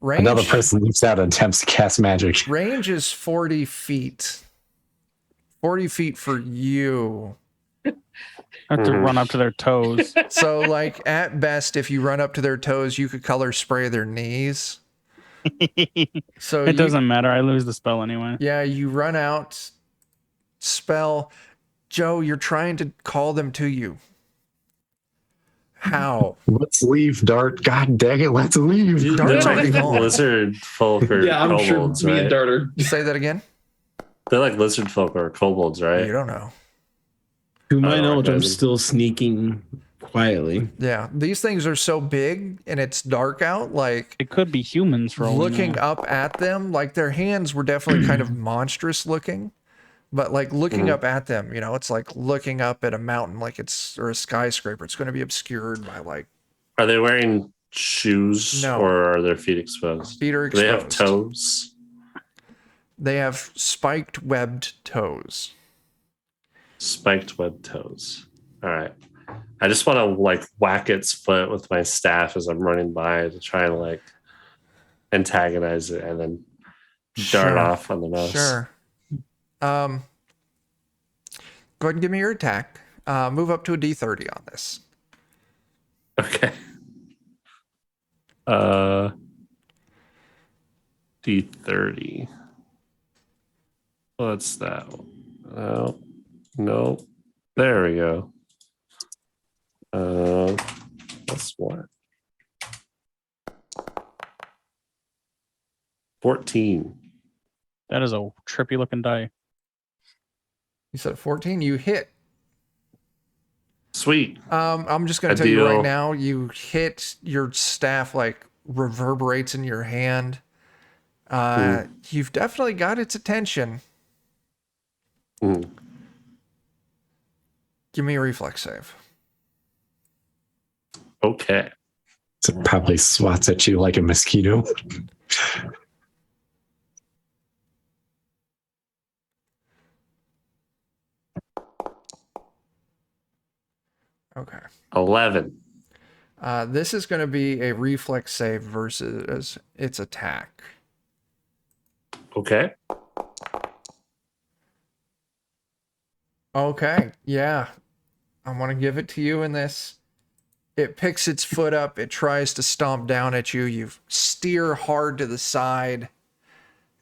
Range. another person leaps out and attempts to cast magic. Range is 40 feet. 40 feet for you. I have to run up to their toes. So, like at best, if you run up to their toes, you could color spray their knees. So It doesn't matter. I lose the spell anyway. Yeah, you run out. Spell. Joe, you're trying to call them to you. How? Let's leave, Dart. God dang it, let's leave. Dart's They're already like gone. lizard folk or Yeah, I'm sure kobolds, me right? and Dart are. Say that again. They're like lizard folk or kobolds, right? You don't know. To my I don't knowledge, I'm recognize him. still sneaking quietly. Yeah, these things are so big and it's dark out. Like It could be humans for all we looking know. up at them, like their hands were definitely kind of monstrous looking. But like looking up at them, you know, it's like looking up at a mountain, like it's or a skyscraper. It's going to be obscured by like Are they wearing shoes No. or are their feet exposed? feet are Do they have exposed. toes? They have spiked webbed toes. Spiked web toes. All right. I just want to like whack its foot with my staff as I'm running by to try and like antagonize it and then dart Sure. off on the mouse. Sure. Go ahead and give me your attack. Move up to a D30 on this. Okay. D30. What's that one? Oh, no. There we go. That's what? 14. That is a trippy looking die. You said 14. You hit. Sweet. I'm just going A to tell you right deal. now, you hit your staff like reverberates in your hand. You've definitely got its attention. Mm. Give me a reflex save. Okay. It probably swats at you like a mosquito. Okay. 11. This is going to be a reflex save versus its attack. Okay. Okay. Yeah. I want to give it to you in this. It picks its foot up. It tries to stomp down at you. You steer hard to the side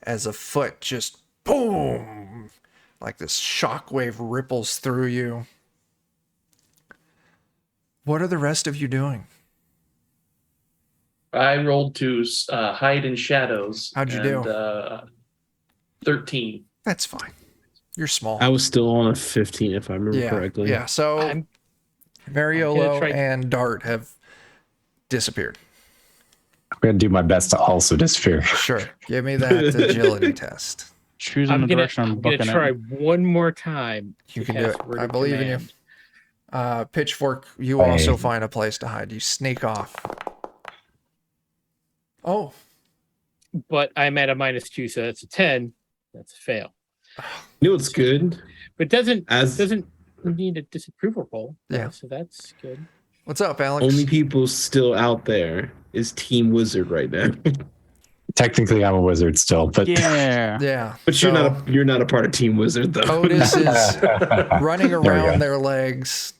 as a foot just boom, like this shockwave ripples through you. What are the rest of you doing? I rolled to hide in shadows. How'd you do? 13. That's fine. You're small. I was still on a 15, if I remember correctly. Yeah. So I'm Mariolo gonna try- and Dart have disappeared. I'm going to do my best to also disappear. Sure. Give me that agility test. choosing I'm the direction I'm gonna booking try it. one more time. You to can do cast it. Word I of believe in you. Command. Pitchfork, you Hey. also find a place to hide. You sneak off. Oh, But I'm at a -2, so that's a 10. That's a fail. You know what's good? But doesn't As need a disapproval roll. Yeah. So that's good. what's up, Alex? only people still out there is Team Wizard right now. Technically, I'm a wizard still, but Yeah. Yeah. But so you're not a part of Team Wizard though. Otis is running There we go. around their legs.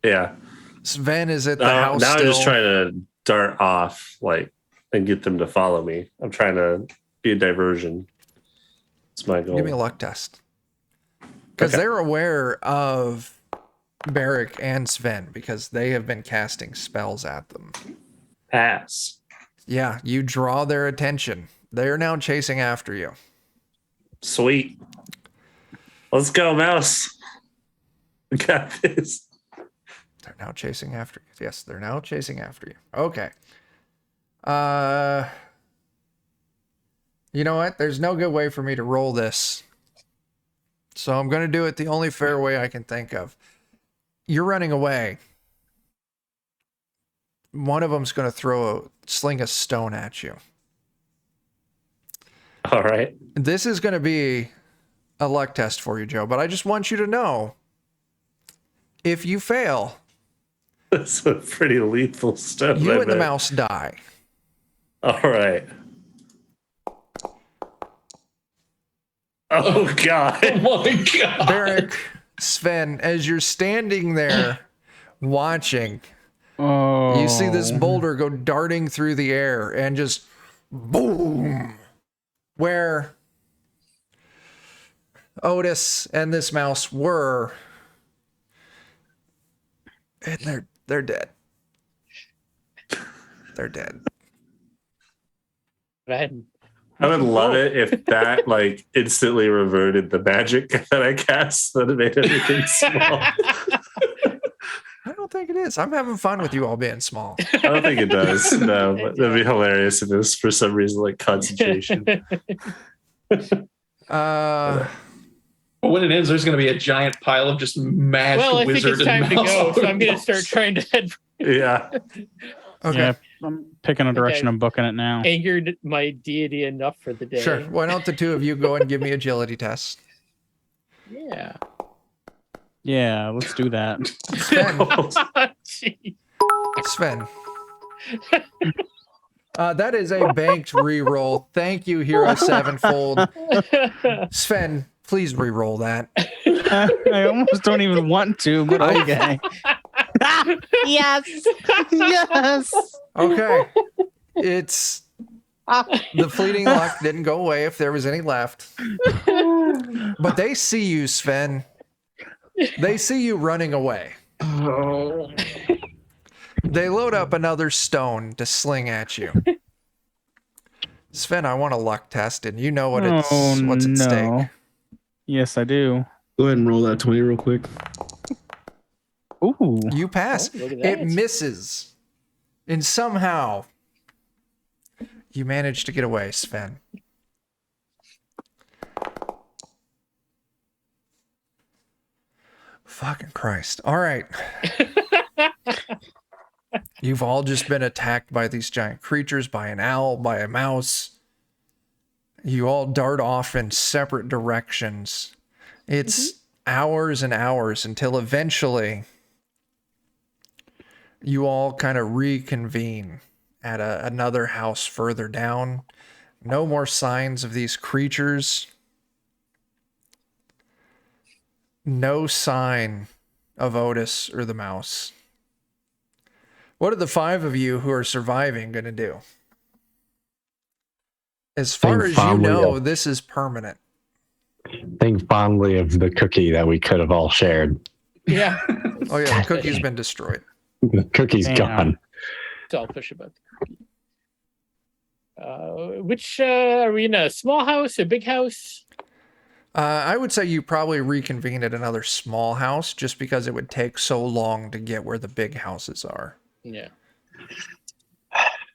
Yeah. Sven is at the Now, house now I'm still. just trying to dart off, like, and get them to follow me. I'm trying to be a diversion. It's my goal. Give me a luck test. Because Okay. they're aware of Barrick and Sven because they have been casting spells at them. Pass. Yeah, you draw their attention. They are now chasing after you. Sweet. Let's go, mouse. We got this. They're now chasing after you. Yes, they're now chasing after you. Okay. You know what? There's no good way for me to roll this. So I'm going to do it the only fair way I can think of. You're running away. One of them's going to sling a stone at you. All right. This is going to be a luck test for you, Joe, but I just want you to know if you fail, That's a pretty lethal step. you I and the bet. mouse die. All right. Oh, God. Oh my god. Barrick, Sven, as you're standing there watching, Oh. you see this boulder go darting through the air and just boom, where Otis and this mouse were, and they're dead. They're dead. But I hadn't. I would love it if that like instantly reverted the magic that I cast that made everything small. I don't think it is. I'm having fun with you all being small. I don't think it does. No, but that'd be hilarious if it was for some reason like concentration. Uh, But when it ends, there's going to be a giant pile of just mashed Well, I think wizard it's time and to mouse go, so I'm going to balls. start trying to head. Yeah. okay. Yeah, I'm picking a direction. I'm booking it now. Angered my deity enough for the day. Sure. Why don't the two of you go and give me agility tests? Yeah. Yeah, let's do that. Sven. Jeez. Sven. That is a banked reroll. Thank you, Hero Sevenfold. Sven, please reroll that. I almost don't even want to, but okay. Yes. Yes. Okay. It's the fleeting luck didn't go away if there was any left. But they see you, Sven. They see you running away. They load up another stone to sling at you. Sven, I want a luck test, and you know what's at stake. Yes, I do. Go ahead and roll that 20 real quick. Ooh. You pass. Oh, look at It that. misses. And somehow you manage to get away, Sven. Fucking Christ. All right. You've all just been attacked by these giant creatures, by an owl, by a mouse. You all dart off in separate directions. It's hours and hours until eventually you all kind of reconvene at another house further down. No more signs of these creatures. No sign of Otis or the mouse. What are the five of you who are surviving going to do? As far Think as you fondly know, of- this is permanent. think fondly of the cookie that we could have all shared. Yeah. Oh yeah, the cookie's been destroyed. The cookie's Damn. gone. Selfish about the cookie. Which are we in a small house, a big house? I would say you probably reconvene at another small house just because it would take so long to get where the big houses are. Yeah.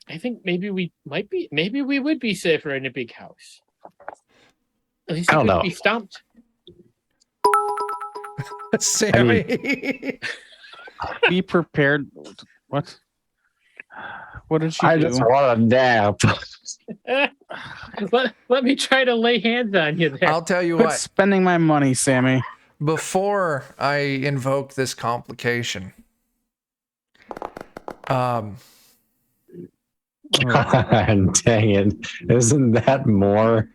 I think maybe we would be safer in a big house. At least I he don't couldn't know. be stumped. Sammy. Be prepared. What? What did she I do? just want a nap. Let me try to lay hands on you there. I'll tell you Quit what. spending my money, Sammy. Before I invoke this complication, God, dang it. Isn't that more?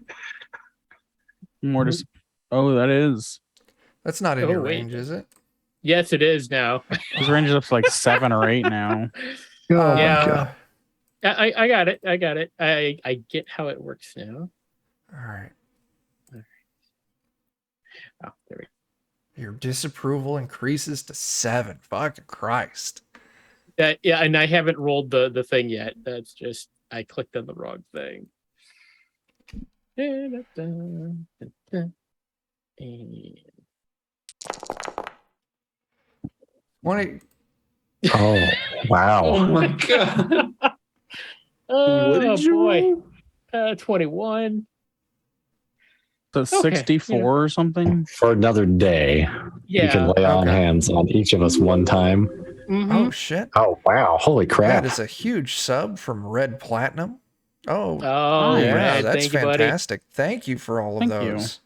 More just. Oh, that is. that's not in Oh, your wait. range, is it? Yes, it is now. His range is up to like 7 or 8 now. Oh my Yeah. God. I got it. I got it. I get how it works now. All right. Oh, there we go. Your disapproval increases to 7. Fucking Christ. Yeah, and I haven't rolled the thing yet. That's just I clicked on the wrong thing. And Oh, wow. Oh my god. oh What did you boy, roll? 21. So Okay, 64 yeah. or something. For another day, you can Yeah. lay on Okay. hands on each of us one time. Mhm. Oh, shit. Oh, wow. Holy crap. That is a huge sub from Red Platinum. Oh, Oh, Nice. yeah, Red, that's thank you, buddy. fantastic. Thank you for all of Thank you. those.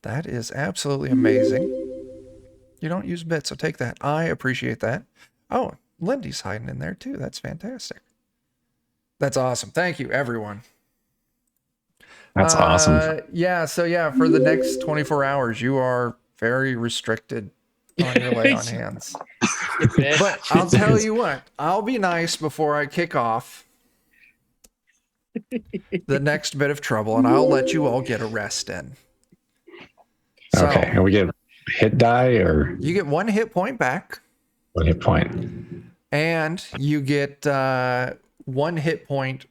That is absolutely amazing. You don't use bits, so take that. I appreciate that. Oh, Lindy's hiding in there too. That's fantastic. That's awesome. Thank you, everyone. That's awesome. Yeah, so yeah, for the next 24 hours, you are very restricted on your lay on hands. But I'll tell you what, I'll be nice before I kick off the next bit of trouble, and I'll let you all get a rest in. So, Okay. And we get hit die or you get 1 hit point back, what hit point? and you get 1 hit point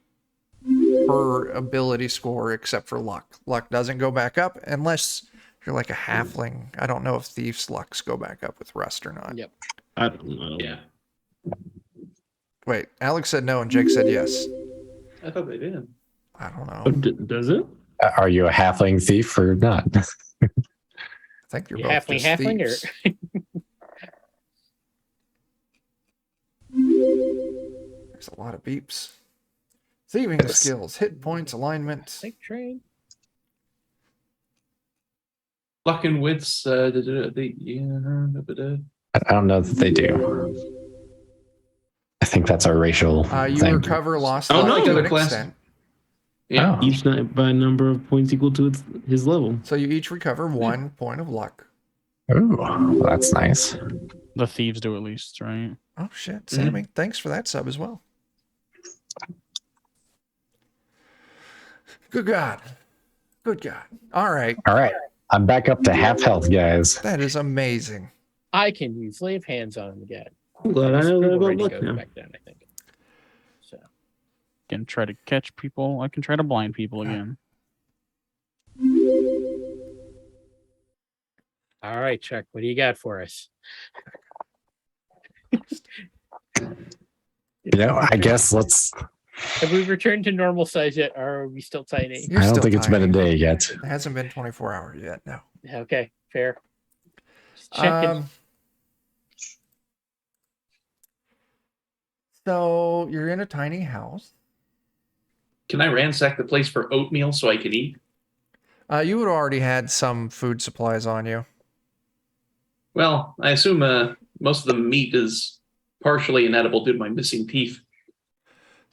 per ability score except for luck. Luck doesn't go back up unless you're like a halfling. I don't know if Thief's lucks go back up with rest or not. Yep. I don't know. Yeah. Wait, Alex said no and Jake said yes. I thought they did. I don't know. Oh, does it? Are you a halfling thief or not? I think you're You both halfling, just halfling, or thieves. There's a lot of beeps. Thieving Yes. skills, hit points, alignment. like train. Luck and wits. Yeah. I don't know that they do. I think that's our racial You thing. recover lost Oh, luck no, to the an class- extent. Yeah. Oh. Each night by a number of points equal to his level. So you each recover 1 point of luck. Ooh, well, that's nice. The thieves do at least, right? Oh shit, Sammy, thanks for that sub as well. Good God. Good God. All right. All right. I'm back up to half health, guys. That is amazing. I can use lay of hands on him again. I'm glad I know that about Already luck goes now. back down, I think. So Can try to catch people. I can try to blind people again. all right, Chuck, what do you got for us? You know, I guess let's. Have we returned to normal size yet, or are we still tiny? You're I don't still think it's been a tiny. day yet. It hasn't been 24 hours yet, no. Okay, fair. Just checking. So you're in a tiny house. Can I ransack the place for oatmeal so I can eat? You would already had some food supplies on you. Well, I assume most of the meat is partially inedible due to my missing teeth.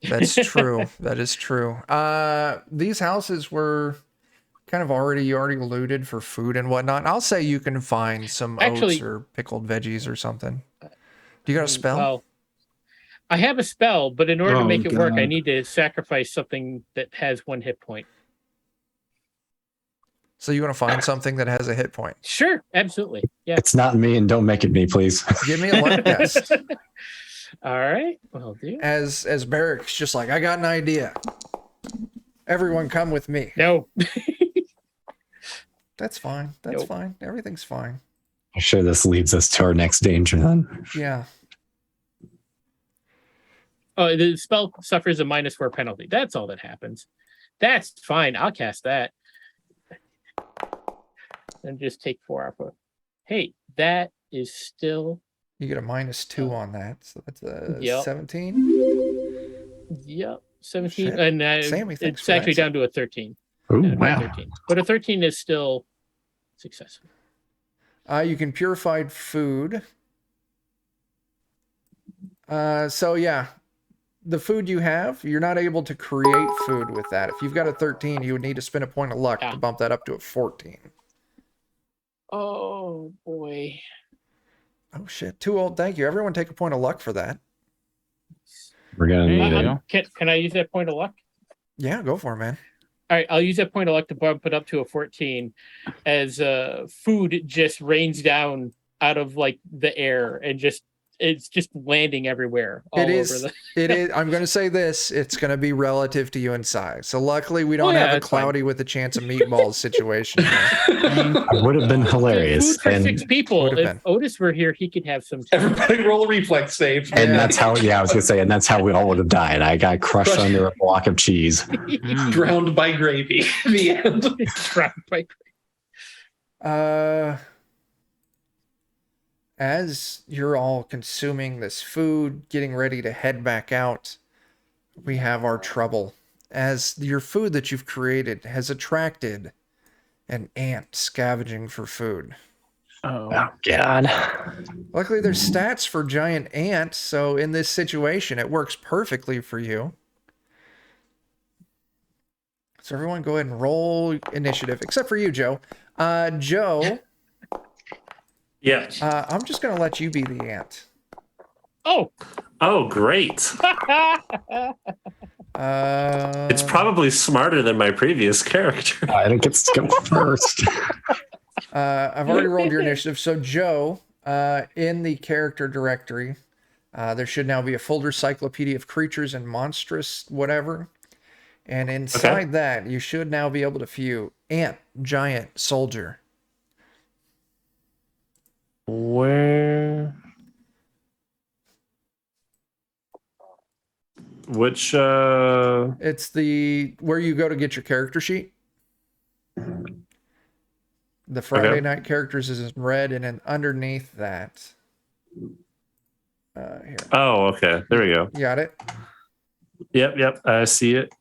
That's true. That is true. These houses were kind of you already looted for food and whatnot. I'll say you can find some Actually- oats or pickled veggies or something. Do you got a spell? Well, I have a spell, but in order to Oh, make it work, I God. need to sacrifice something that has 1 hit point. So you want to find something that has a hit point? Sure, absolutely. Yeah. It's not me, and don't make it me, please. Give me a luck test. All right, will do. As Barrick's just like, I got an idea. Everyone come with me. No. That's fine. That's Nope. fine. Everything's fine. I'm sure this leads us to our next danger then. Yeah. Oh, the spell suffers a -4 penalty. That's all that happens. That's fine. I'll cast that. and just take 4 off. Hey, that is still. You get a -2 on that, so that's a Yep. 17. Yep, 17, Shit. and Sammy, thanks it's for actually that. down to a 13. Ooh, Down to a wow. 13. But a 13 is still successful. You can purify food. So yeah, the food you have, you're not able to create food with that. If you've got a 13, you would need to spend a point of luck Yeah. to bump that up to a 14. Oh boy. Oh shit, too old. Thank you. Everyone take a point of luck for that. We're gonna Hey, need it. Can I use that point of luck? Yeah, go for it, man. All right, I'll use that point of luck to bump it up to a 14 as food just rains down out of like the air and it's just landing everywhere all It is. over It is. I'm going to say this. It's going to be relative to you in size. So luckily, we don't yeah, have a that's fine. cloudy with a chance of meatballs situation here. It would have been hilarious. Food for And 6 people. Would've If been. Otis were here, he could have some. Everybody roll a reflex save. and Yeah. that's how I was gonna say, and that's how we all would have died. I got crushed under a block of cheese. Drowned by gravy. The end. As you're all consuming this food, getting ready to head back out, we have our trouble. As your food that you've created has attracted an ant scavenging for food. Oh, Oh God. Luckily, there's stats for giant ant, so in this situation, it works perfectly for you. So everyone go ahead and roll initiative, except for you, Joe. Joe, Yeah. I'm just going to let you be the ant. Oh. Oh, great. It's probably smarter than my previous character. I think it's to go first. I've already rolled your initiative. So Joe, in the character directory, there should now be a folder cyclopedia of creatures and monstrous whatever. And inside that, you should now be able to view ant, giant, soldier. Where? Which It's the where you go to get your character sheet. The Friday night characters is in red, and then underneath that, here, Oh, okay. There we go. you got it. Yep. I see it.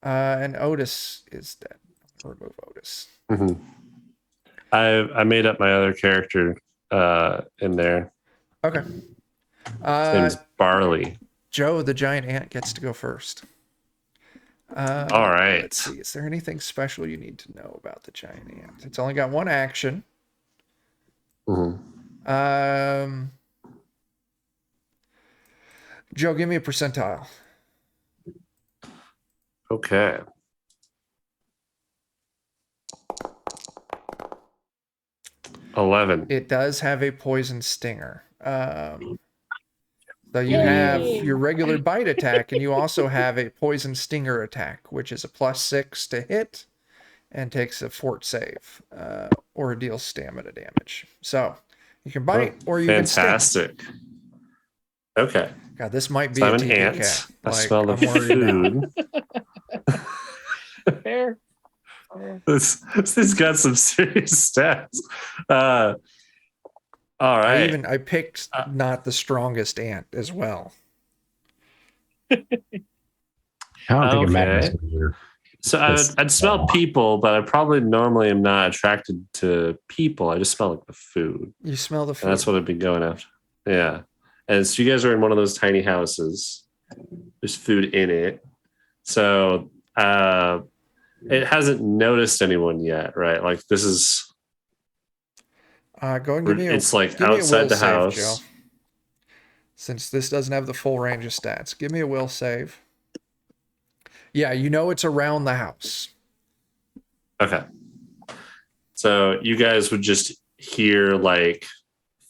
And Otis is dead. Remove Otis. hmm I made up my other character in there. Okay. His name's Barley. Joe, the giant ant, gets to go first. All right. Let's see. Is there anything special you need to know about the giant ant? It's only got one action. Joe, give me a percentile. Okay. $11. It does have a poison stinger. So you have your regular bite attack, and you also have a poison stinger attack, which is a +6 to hit and takes a fort save or deals stamina damage. So you can bite or you can sting. Fantastic. Okay. God, this might be So a I'm an TP ant. cat. I Like, smell the I'm worried now. food. Fair. This got some serious stats. All right. I picked not the strongest ant as well. I don't think it Okay. matters here. So I'd smell people, but I probably normally am not attracted to people. I just smell like the food. You smell the And food. that's what I've been going after. Yeah. And so you guys are in one of those tiny houses. There's food in it. So it hasn't noticed anyone yet, right? Like this is Go and give me it's like give me a will outside the save, house. Joe. Since this doesn't have the full range of stats, give me a will save. Yeah, you know it's around the house. Okay. So you guys would just hear like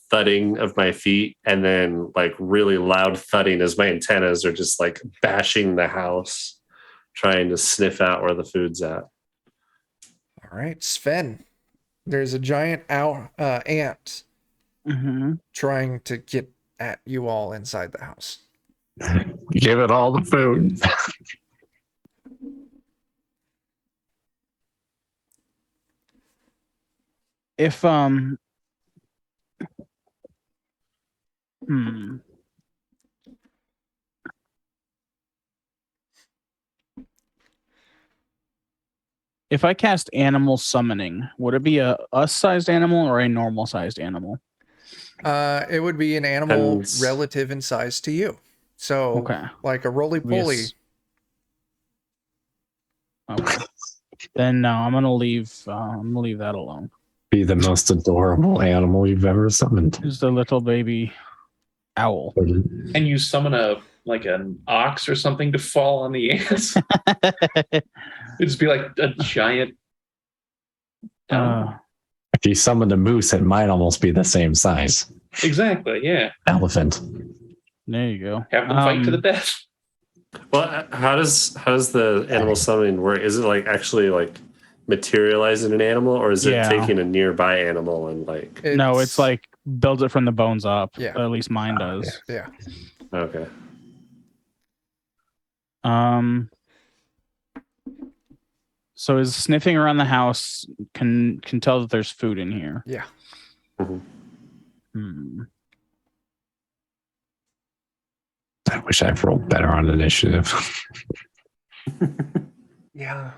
thudding of my feet and then like really loud thudding as my antennas are just like bashing the house, trying to sniff out where the food's at. All right, Sven. There's a giant ant trying to get at you all inside the house. Give it all the food. if if I cast animal summoning, would it be a us-sized animal or a normal-sized animal? It would be an animal Depends. relative in size to you. So, Okay. like a roly-poly. Okay. Then no, I'm gonna leave that alone. Be the most adorable animal you've ever summoned. Just a little baby owl. And you summon an ox or something to fall on the ass. It'd just be like a giant. If you summoned a moose, it might almost be the same size. Exactly. Yeah. Elephant. There you go. Have them fight to the death. Well, how does the animal summoning work? Is it like actually like materializing an animal, or is it Yeah. taking a nearby animal and like? No, it's like builds it from the bones up. Yeah. Or at least mine does. Yeah. Okay. So is sniffing around the house can tell that there's food in here. Yeah. Hmm. I wish I'd rolled better on initiative. Yeah.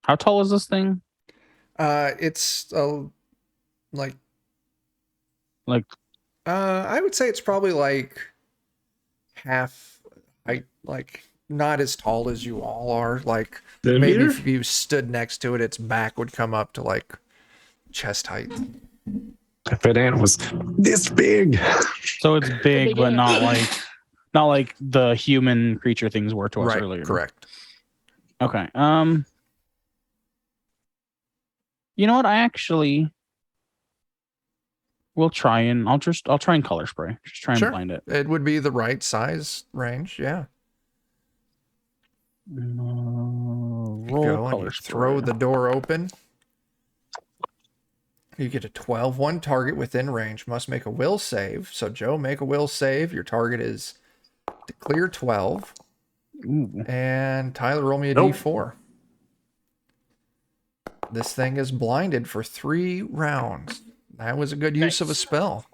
How tall is this thing? It's like Like I would say it's probably like half height, like not as tall as you all are. Like maybe Centimeter? if you stood next to it, its back would come up to like chest height. If an ant was this big. so it's big, but not like the human creature things were to us Right. earlier. Correct. Okay. You know what? I actually will try and I'll try and color spray. Just try and Sure. blind it. It would be the right size range. Yeah. Roll Go and color you spray. throw the door open. You get a 12-1 target within range. Must make a will save. So Joe, make a will save. Your target is to clear 12. Ooh. And Tyler, roll me a Nope. d4. This thing is blinded for 3 rounds. That was a good use of a spell.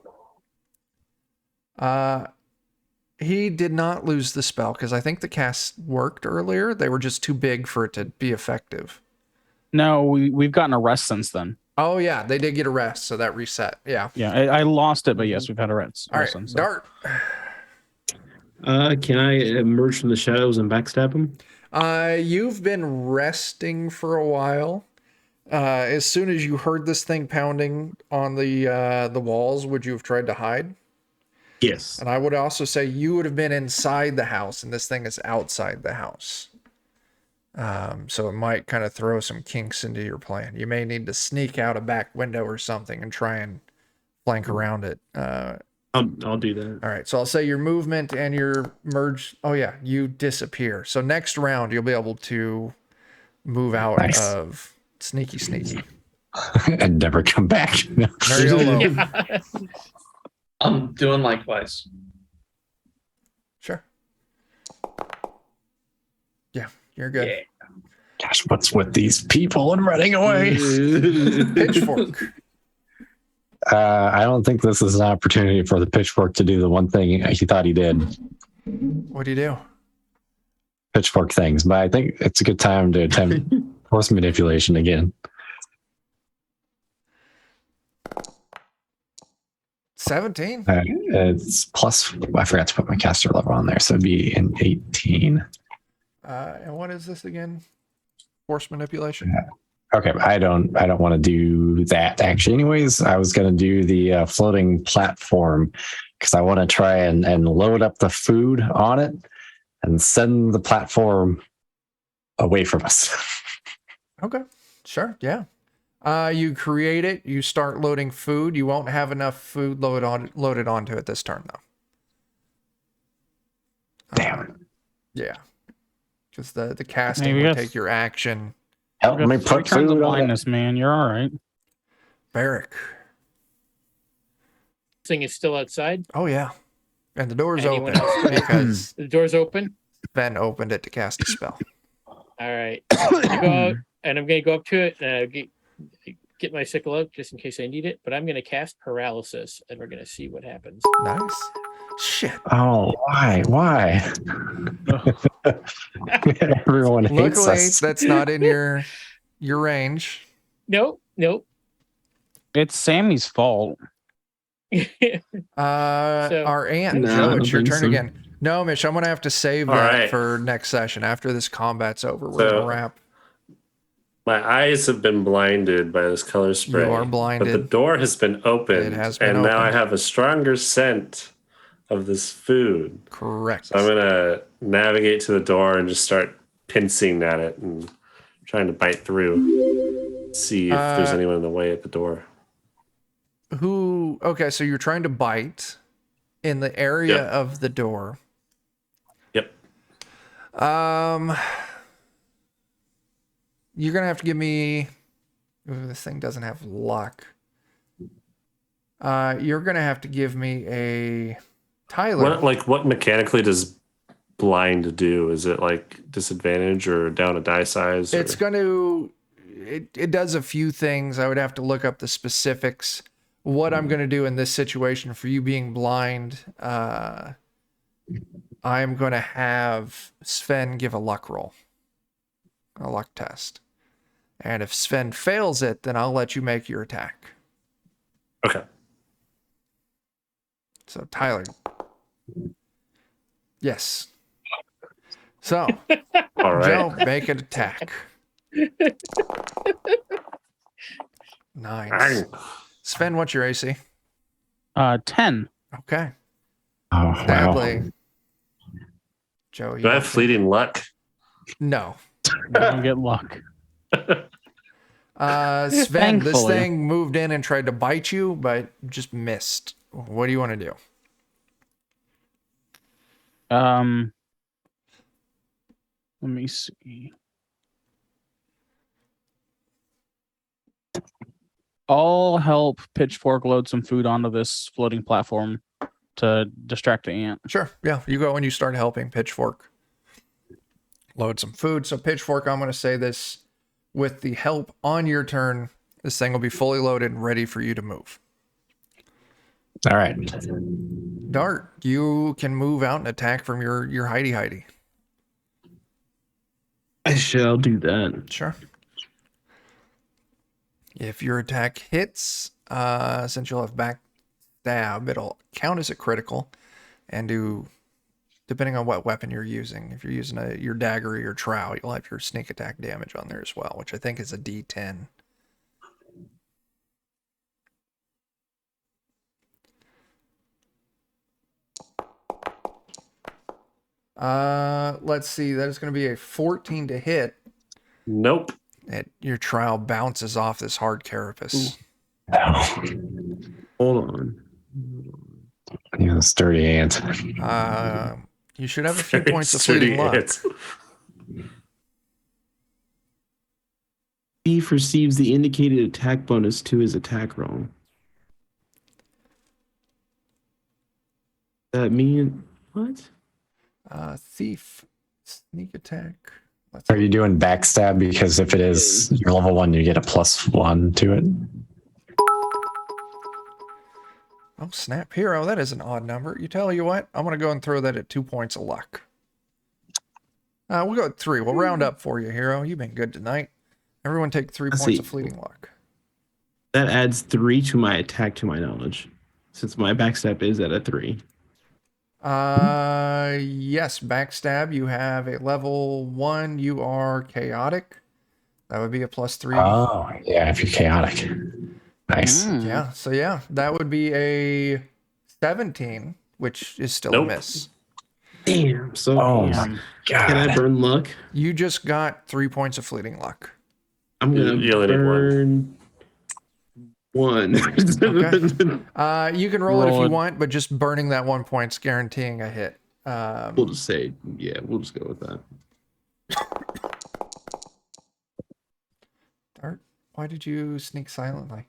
He did not lose the spell because I think the cast worked earlier. They were just too big for it to be effective. No, we've gotten a rest since then. Oh yeah, they did get a rest, so that reset. Yeah. Yeah, I lost it, but yes, we've had a rest. All right, since. Dart. Can I emerge from the shadows and backstab him? You've been resting for a while. As soon as you heard this thing pounding on the walls, would you have tried to hide? Yes. And I would also say you would have been inside the house, and this thing is outside the house. So it might kind of throw some kinks into your plan. You may need to sneak out a back window or something and try and flank around it. I'll do that. All right, so I'll say your movement and your merge. Oh yeah, you disappear. So next round you'll be able to move out Nice. of sneaky. And never come back. Mariolo. Yeah. I'm doing likewise. Sure. Yeah, you're good. Yeah. Gosh, what's with these people and running away? Pitchfork. I don't think this is an opportunity for the pitchfork to do the one thing he thought he did. What do you do? Pitchfork things, but I think it's a good time to attempt force manipulation again. 17. It's plus, I forgot to put my caster level on there, so it'd be an 18. And what is this again? Force manipulation. Okay, but I don't want to do that actually. Anyways, I was going to do the floating platform because I want to try and load up the food on it and send the platform away from us. Okay, sure, yeah. You create it. You start loading food. You won't have enough food loaded onto it this turn, though. Damn it. Yeah, because the casting we will got- take your action. Help You me got 3 put turns of food on it. blindness, man. You're all right. Barrack. Thing is still outside. Oh yeah, and the door's Anyone open else? because The door's open. Sven opened it to cast a spell. All right. I'm gonna go out, and I'm going to go up to it and get my sickle out just in case I need it. But I'm going to cast paralysis, and we're going to see what happens. Nice. Shit. Oh, why? Everyone hates Luckily, us. that's not in your range. Nope. It's Sammy's fault. Our aunt No, I Joe, don't it's your think turn so. again. No, Mish, I'm gonna have to save All that right. for next session. After this combat's over, we're So- gonna wrap. My eyes have been blinded by this color spray. You are But blinded. the door has been opened. It has been and now I opened. have a stronger scent of this food. Correct. So I'm gonna navigate to the door and just start pincing at it and trying to bite through. See if there's anyone in the way at the door. Okay, so you're trying to bite in the area Yep. of the door. Yep. You're gonna have to give me. Ooh, this thing doesn't have luck. You're gonna have to give me a Tyler. What mechanically does blind do? Is it like disadvantage or down a die size? It's going to. It does a few things. I would have to look up the specifics. What I'm going to do in this situation for you being blind, I'm going to have Sven give a luck roll, a luck test. And if Sven fails it, then I'll let you make your attack. Okay. So, Tyler. Yes. So, All right. Joe, make an attack. Nice. Bang. Sven, what's your AC? 10. Okay. Oh, wow. Sadly. Joe, you Do I have don't- fleeting luck? No. I don't get luck. Sven, this Thankfully. thing moved in and tried to bite you, but just missed. What do you want to do? Let me see. I'll help Pitchfork load some food onto this floating platform to distract the ant. Sure. Yeah, you go and you start helping Pitchfork load some food. So, Pitchfork, I'm going to say this with the help on your turn. This thing will be fully loaded and ready for you to move. All right. Dart, you can move out and attack from your hidey. I shall do that. Sure. If your attack hits, since you'll have back stab, it'll count as a critical and do, depending on what weapon you're using. If you're using your dagger or your trowel, you'll have your sneak attack damage on there as well, which I think is a D10. Let's see. That is going to be a 14 to hit. Nope. Your trowel bounces off this hard carapace. Hold on. Yeah, sturdy ant. You should have a few Very points of sturdy fleeting luck. hits. Thief receives the indicated attack bonus to his attack roll. That mean what? Thief, sneak attack. Let's Are you doing backstab? Because if it is your level 1, you get a +1 to it. Oh, snap. Hero, that is an odd number. You tell you what, I'm going to go and throw that at 2 points of luck. We'll go at 3. We'll round up for you, Hero. You've been good tonight. Everyone take 3 Let's points see. of fleeting luck. That adds 3 to my attack to my knowledge. Since my backstep is at a 3. Yes, backstab. You have a level 1. You are chaotic. That would be a +3. Oh, yeah, if you're chaotic. Nice. Yeah, so yeah, that would be a 17, which is still Nope. a miss. Damn. So Oh, Damn. my can I God. burn luck? You just got 3 points of fleeting luck. I'm gonna You only need one. burn one. You can roll it if Roll you it. want, but just burning that 1 point's guaranteeing a hit. We'll just say, yeah, we'll just go with that. Dart, why did you sneak silently?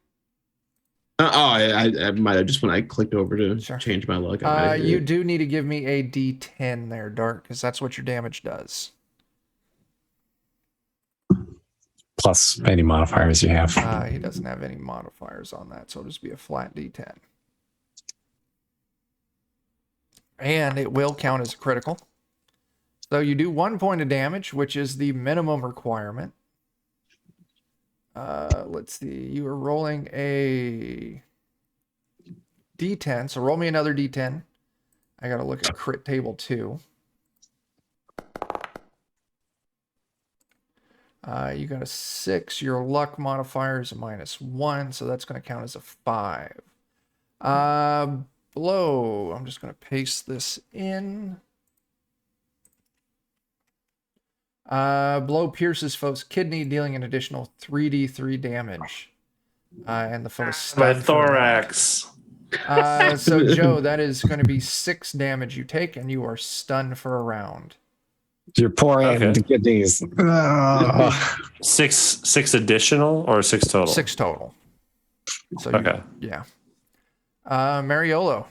I might have just when I clicked over to Sure. change my luck. I might have hit You it. do need to give me a D10 there, Dark, because that's what your damage does. Plus any modifiers you have. He doesn't have any modifiers on that, so it'll just be a flat D10. And it will count as a critical. So you do 1 point of damage, which is the minimum requirement. Let's see. You are rolling a D10, so roll me another D10. I gotta look at crit table 2. You got a 6. Your luck modifier is a -1, so that's going to count as a 5. Blow. I'm just going to paste this in. Blow pierces foe's kidney, dealing an additional 3d3 damage. And the foe is My stunned. for a round. thorax. So Joe, that is going to be 6 damage you take, and you are stunned for a round. Your poor Okay. aunt kidneys. Six additional or 6 total? 6 total. So Okay. yeah. Mariolo.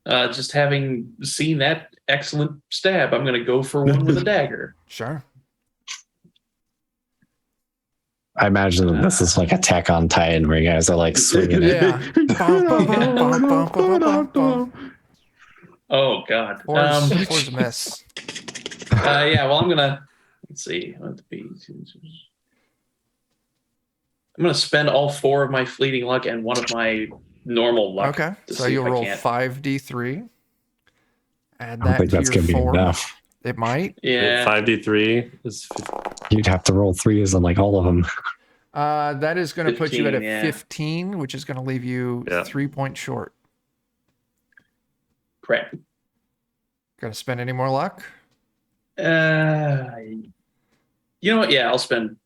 Just having seen that excellent stab, I'm going to go for one with a dagger. Sure. I imagine that this is like Attack on Titan where you guys are like swinging it. Yeah. Oh God. Four's a miss. Yeah. Well, I'm gonna let's see. I'm gonna spend all 4 of my fleeting luck and 1 of my normal luck. Okay. to So see you'll if I roll can't- 5d3. Add I don't that think to that's your gonna be 4. enough. It might. Yeah. 5d3 is You'd have to roll 3s on like all of them. That is going to put you at a 15, yeah. 15, which is going to leave you Yeah. 3 points short. Crap. Got to spend any more luck? You know what? Yeah, I'll spend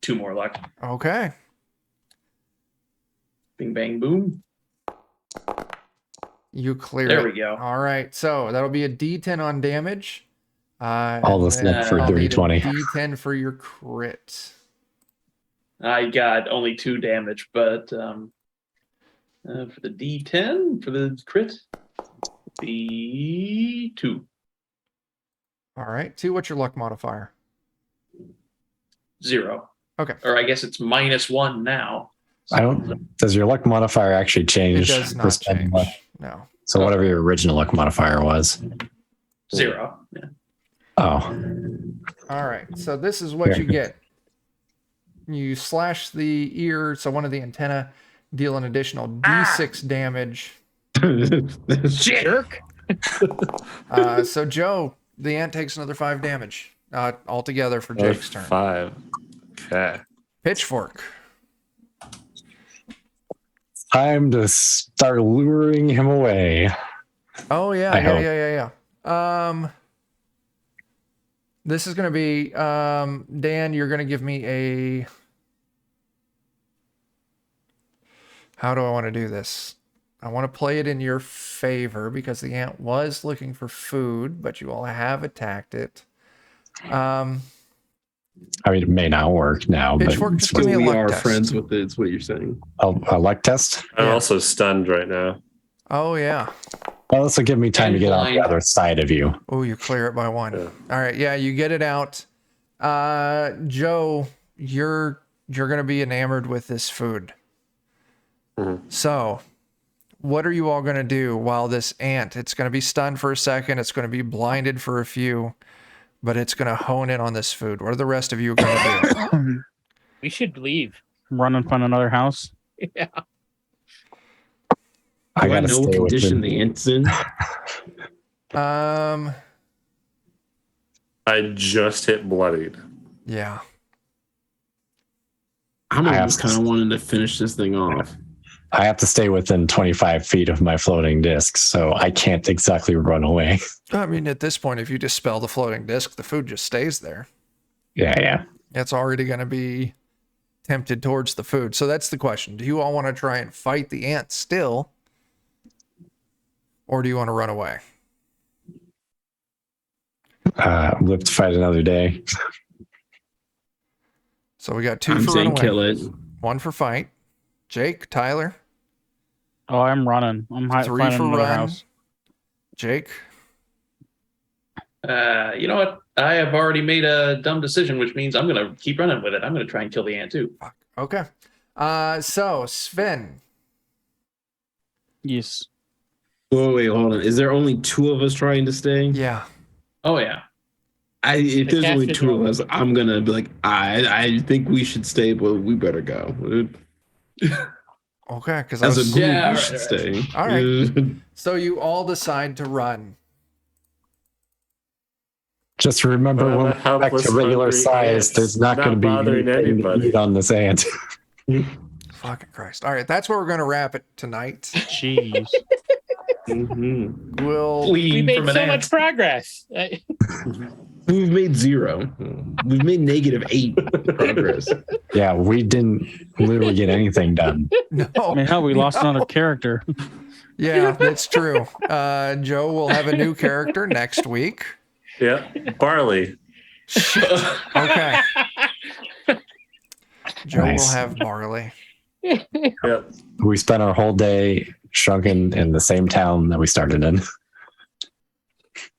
2 more luck. Okay. Bing, bang, boom. You clear There it. we go. All right. So that'll be a D10 on damage. All and this then luck for I'll dirty need a 20. D10 for your crit. I got only 2 damage, but for the D10 for the crit, the 2. All right. 2, what's your luck modifier? 0. Okay. Or I guess it's -1 now. I don't. Does your luck modifier actually It change? does for not spending change. luck? No. So whatever your original luck modifier was. 0. Yeah. Oh, All right. So this is what you get. You slash the ear, so one of the antenna, deal an additional D6 damage. Jerk. So Joe, the ant takes another 5 damage altogether for Jake's turn. 5. Okay. Pitchfork. time to start luring him away. Oh yeah, I yeah, hope. yeah. This is gonna be Dan. You're gonna give me a. How do I want to do this? I want to play it in your favor because the ant was looking for food, but you all have attacked it. I mean, it may not work now, Pitchfork, but just give me a we luck are test. friends with it. It's what you're saying. a luck test. I'm Yeah. also stunned right now. Oh yeah. Well, this will give me time And to get on the blind. other side of you. Oh, you clear it by 1. Yeah. All right, yeah, you get it out. Joe, you're gonna be enamored with this food. Mhm. So, what are you all gonna do while this ant? It's gonna be stunned for a second. It's gonna be blinded for a few, but it's gonna hone in on this food. What are the rest of you gonna do? We should leave. Run and find another house. Yeah. I Do I gotta know what stay condition within. the ant's in? I just hit bloodied. Yeah. I'm I almost have to- kind of wanting to finish this thing off. I have to stay within 25 feet of my floating disc, so I can't exactly run away. I mean, at this point, if you dispel the floating disc, the food just stays there. Yeah. It's already gonna be tempted towards the food. So that's the question. Do you all want to try and fight the ant still? Or do you want to run away? Live to fight another day. So we got 2 I'm for run saying away, kill it. 1 for fight. Jake, Tyler, Oh, I'm running. I'm 3 finding for another run. house. Jake. You know what? I have already made a dumb decision, which means I'm gonna keep running with it. I'm gonna try and kill the ant too. Fuck. Okay. So Sven. Yes. Wait, hold on. Is there only 2 of us trying to stay? Yeah. Oh yeah. If there's only cast 2 of is us, I'm gonna be like, I think we should stay, but we better go. Okay, because I As a was. group, Yeah, we right, should right. stay. All right. So you all decide to run. Just remember Well, when I'm we a go back to helpless, regular hungry size, ant, there's not not going to be bothering anything to anybody. eat on this ant. Fucking Christ. All right, that's where we're going to wrap it tonight. Jeez. Mhm. We'll. We Fleeing made from an so ant. much progress. We've made 0. We've made -8 progress. Yeah, we didn't literally get anything done. No. I mean, hell, we lost no. another character. Yeah, that's true. Joe will have a new character next week. Yeah, barley. Okay. Joe Nice. will have barley. Yep. We spent our whole day shrunken in the same town that we started in.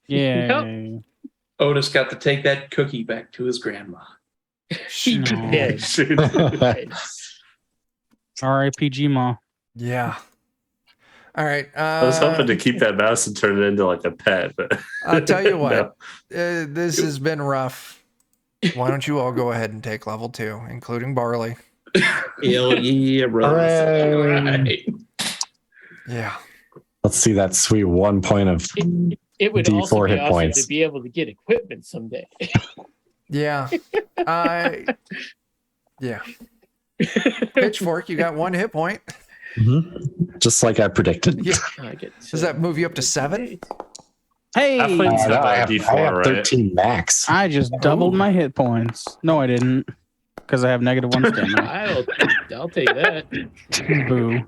Yay. Otis got to take that cookie back to his grandma. He No. did. R.I.P.G. Ma. Yeah. All right. I was hoping to keep that mouse and turn it into like a pet, but I'll tell you what. No. This has been rough. Why don't you all go ahead and take level 2, including barley? Hell yeah, bro. Hooray. Right. Yeah. Let's see that sweet 1 point of It would D4 also be hit awesome points. to be able to get equipment someday. Yeah. Yeah. Pitchfork, you got 1 hit point. just like I predicted. Yeah. I get Does that move you up to 7? Hey, Halflings have I a have, D4, I have right? 13 max. I just doubled my hit points. No, I didn't. Because I have -1 stamina. I'll take that. Boo.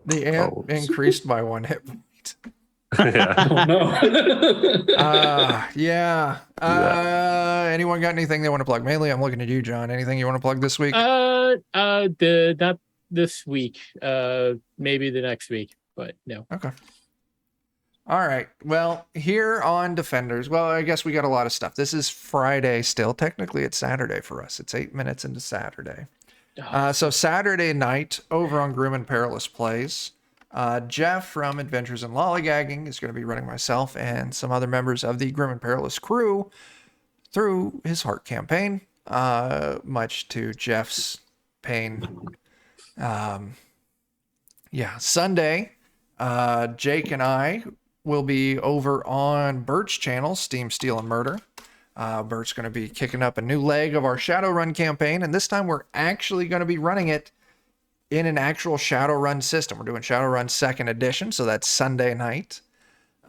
The ant Oh. increased by 1 hit point. Yeah. Oh Uh, no. Yeah. Anyone got anything they want to plug? Mainly, I'm looking at you, John. Anything you want to plug this week? Not this week. Maybe the next week, but no. Okay. All right. Well, here on Defenders, well, I guess we got a lot of stuff. This is Friday still. Technically, it's Saturday for us. It's 8 minutes into Saturday. So Saturday night over on Grim and Perilous Plays, Jeff from Adventures in Lollygagging is going to be running myself and some other members of the Grim and Perilous crew through his Heart campaign, much to Jeff's pain. Sunday, Jake and I will be over on Bert's channel, Steam, Steel, and Murder. Bert's going to be kicking up a new leg of our Shadowrun campaign, and this time we're actually going to be running it in an actual Shadowrun system. We're doing Shadowrun 2nd edition, so that's Sunday night.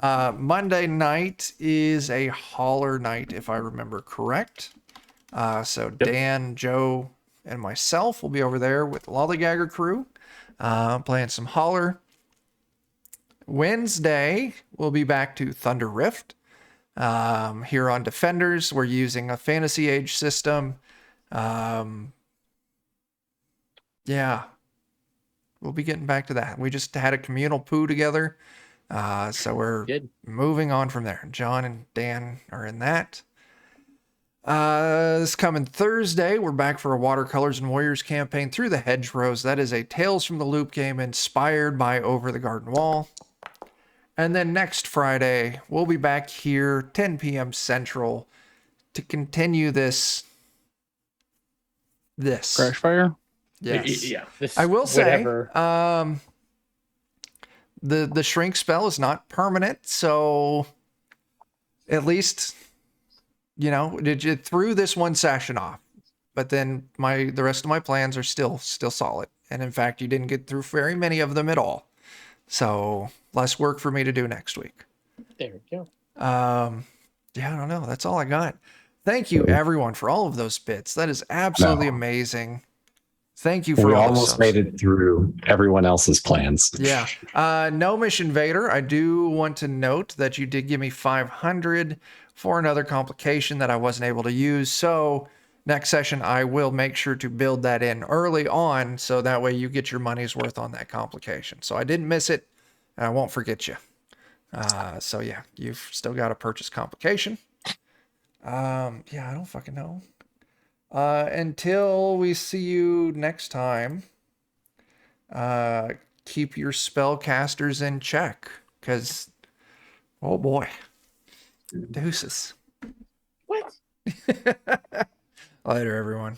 Monday night is a hauler night, if I remember correct. So Dan, Joe, and myself will be over there with the Lollygagger crew, playing some hauler. Wednesday, we'll be back to Thunder Rift. Here on Defenders, we're using a Fantasy Age system. We'll be getting back to that. We just had a communal poo together. So we're moving on from there. John and Dan are in that. This coming Thursday, we're back for a Watercolors and Warriors campaign through the Hedgerows. That is a Tales from the Loop game inspired by Over the Garden Wall. And then next Friday, we'll be back here, 10 p.m. Central, to continue this. Crash fire? Yes. Yeah. I will say, whatever. the shrink spell is not permanent, so at least, it threw this one session off. But then the rest of my plans are still solid. And in fact, you didn't get through very many of them at all. So less work for me to do next week. There we go. I don't know. That's all I got. Thank you, everyone, for all of those bits. That is absolutely amazing. Thank you for We all almost made it through everyone else's plans. Yeah. Gnomish Invader, I do want to note that you did give me 500 for another complication that I wasn't able to use. So next session, I will make sure to build that in early on so that way you get your money's worth on that complication. So I didn't miss it, and I won't forget you. So yeah, you've still got to purchase complication. Yeah, I don't fucking know. Until we see you next time, keep your spellcasters in check, because, oh boy, deuces. What? Later, everyone.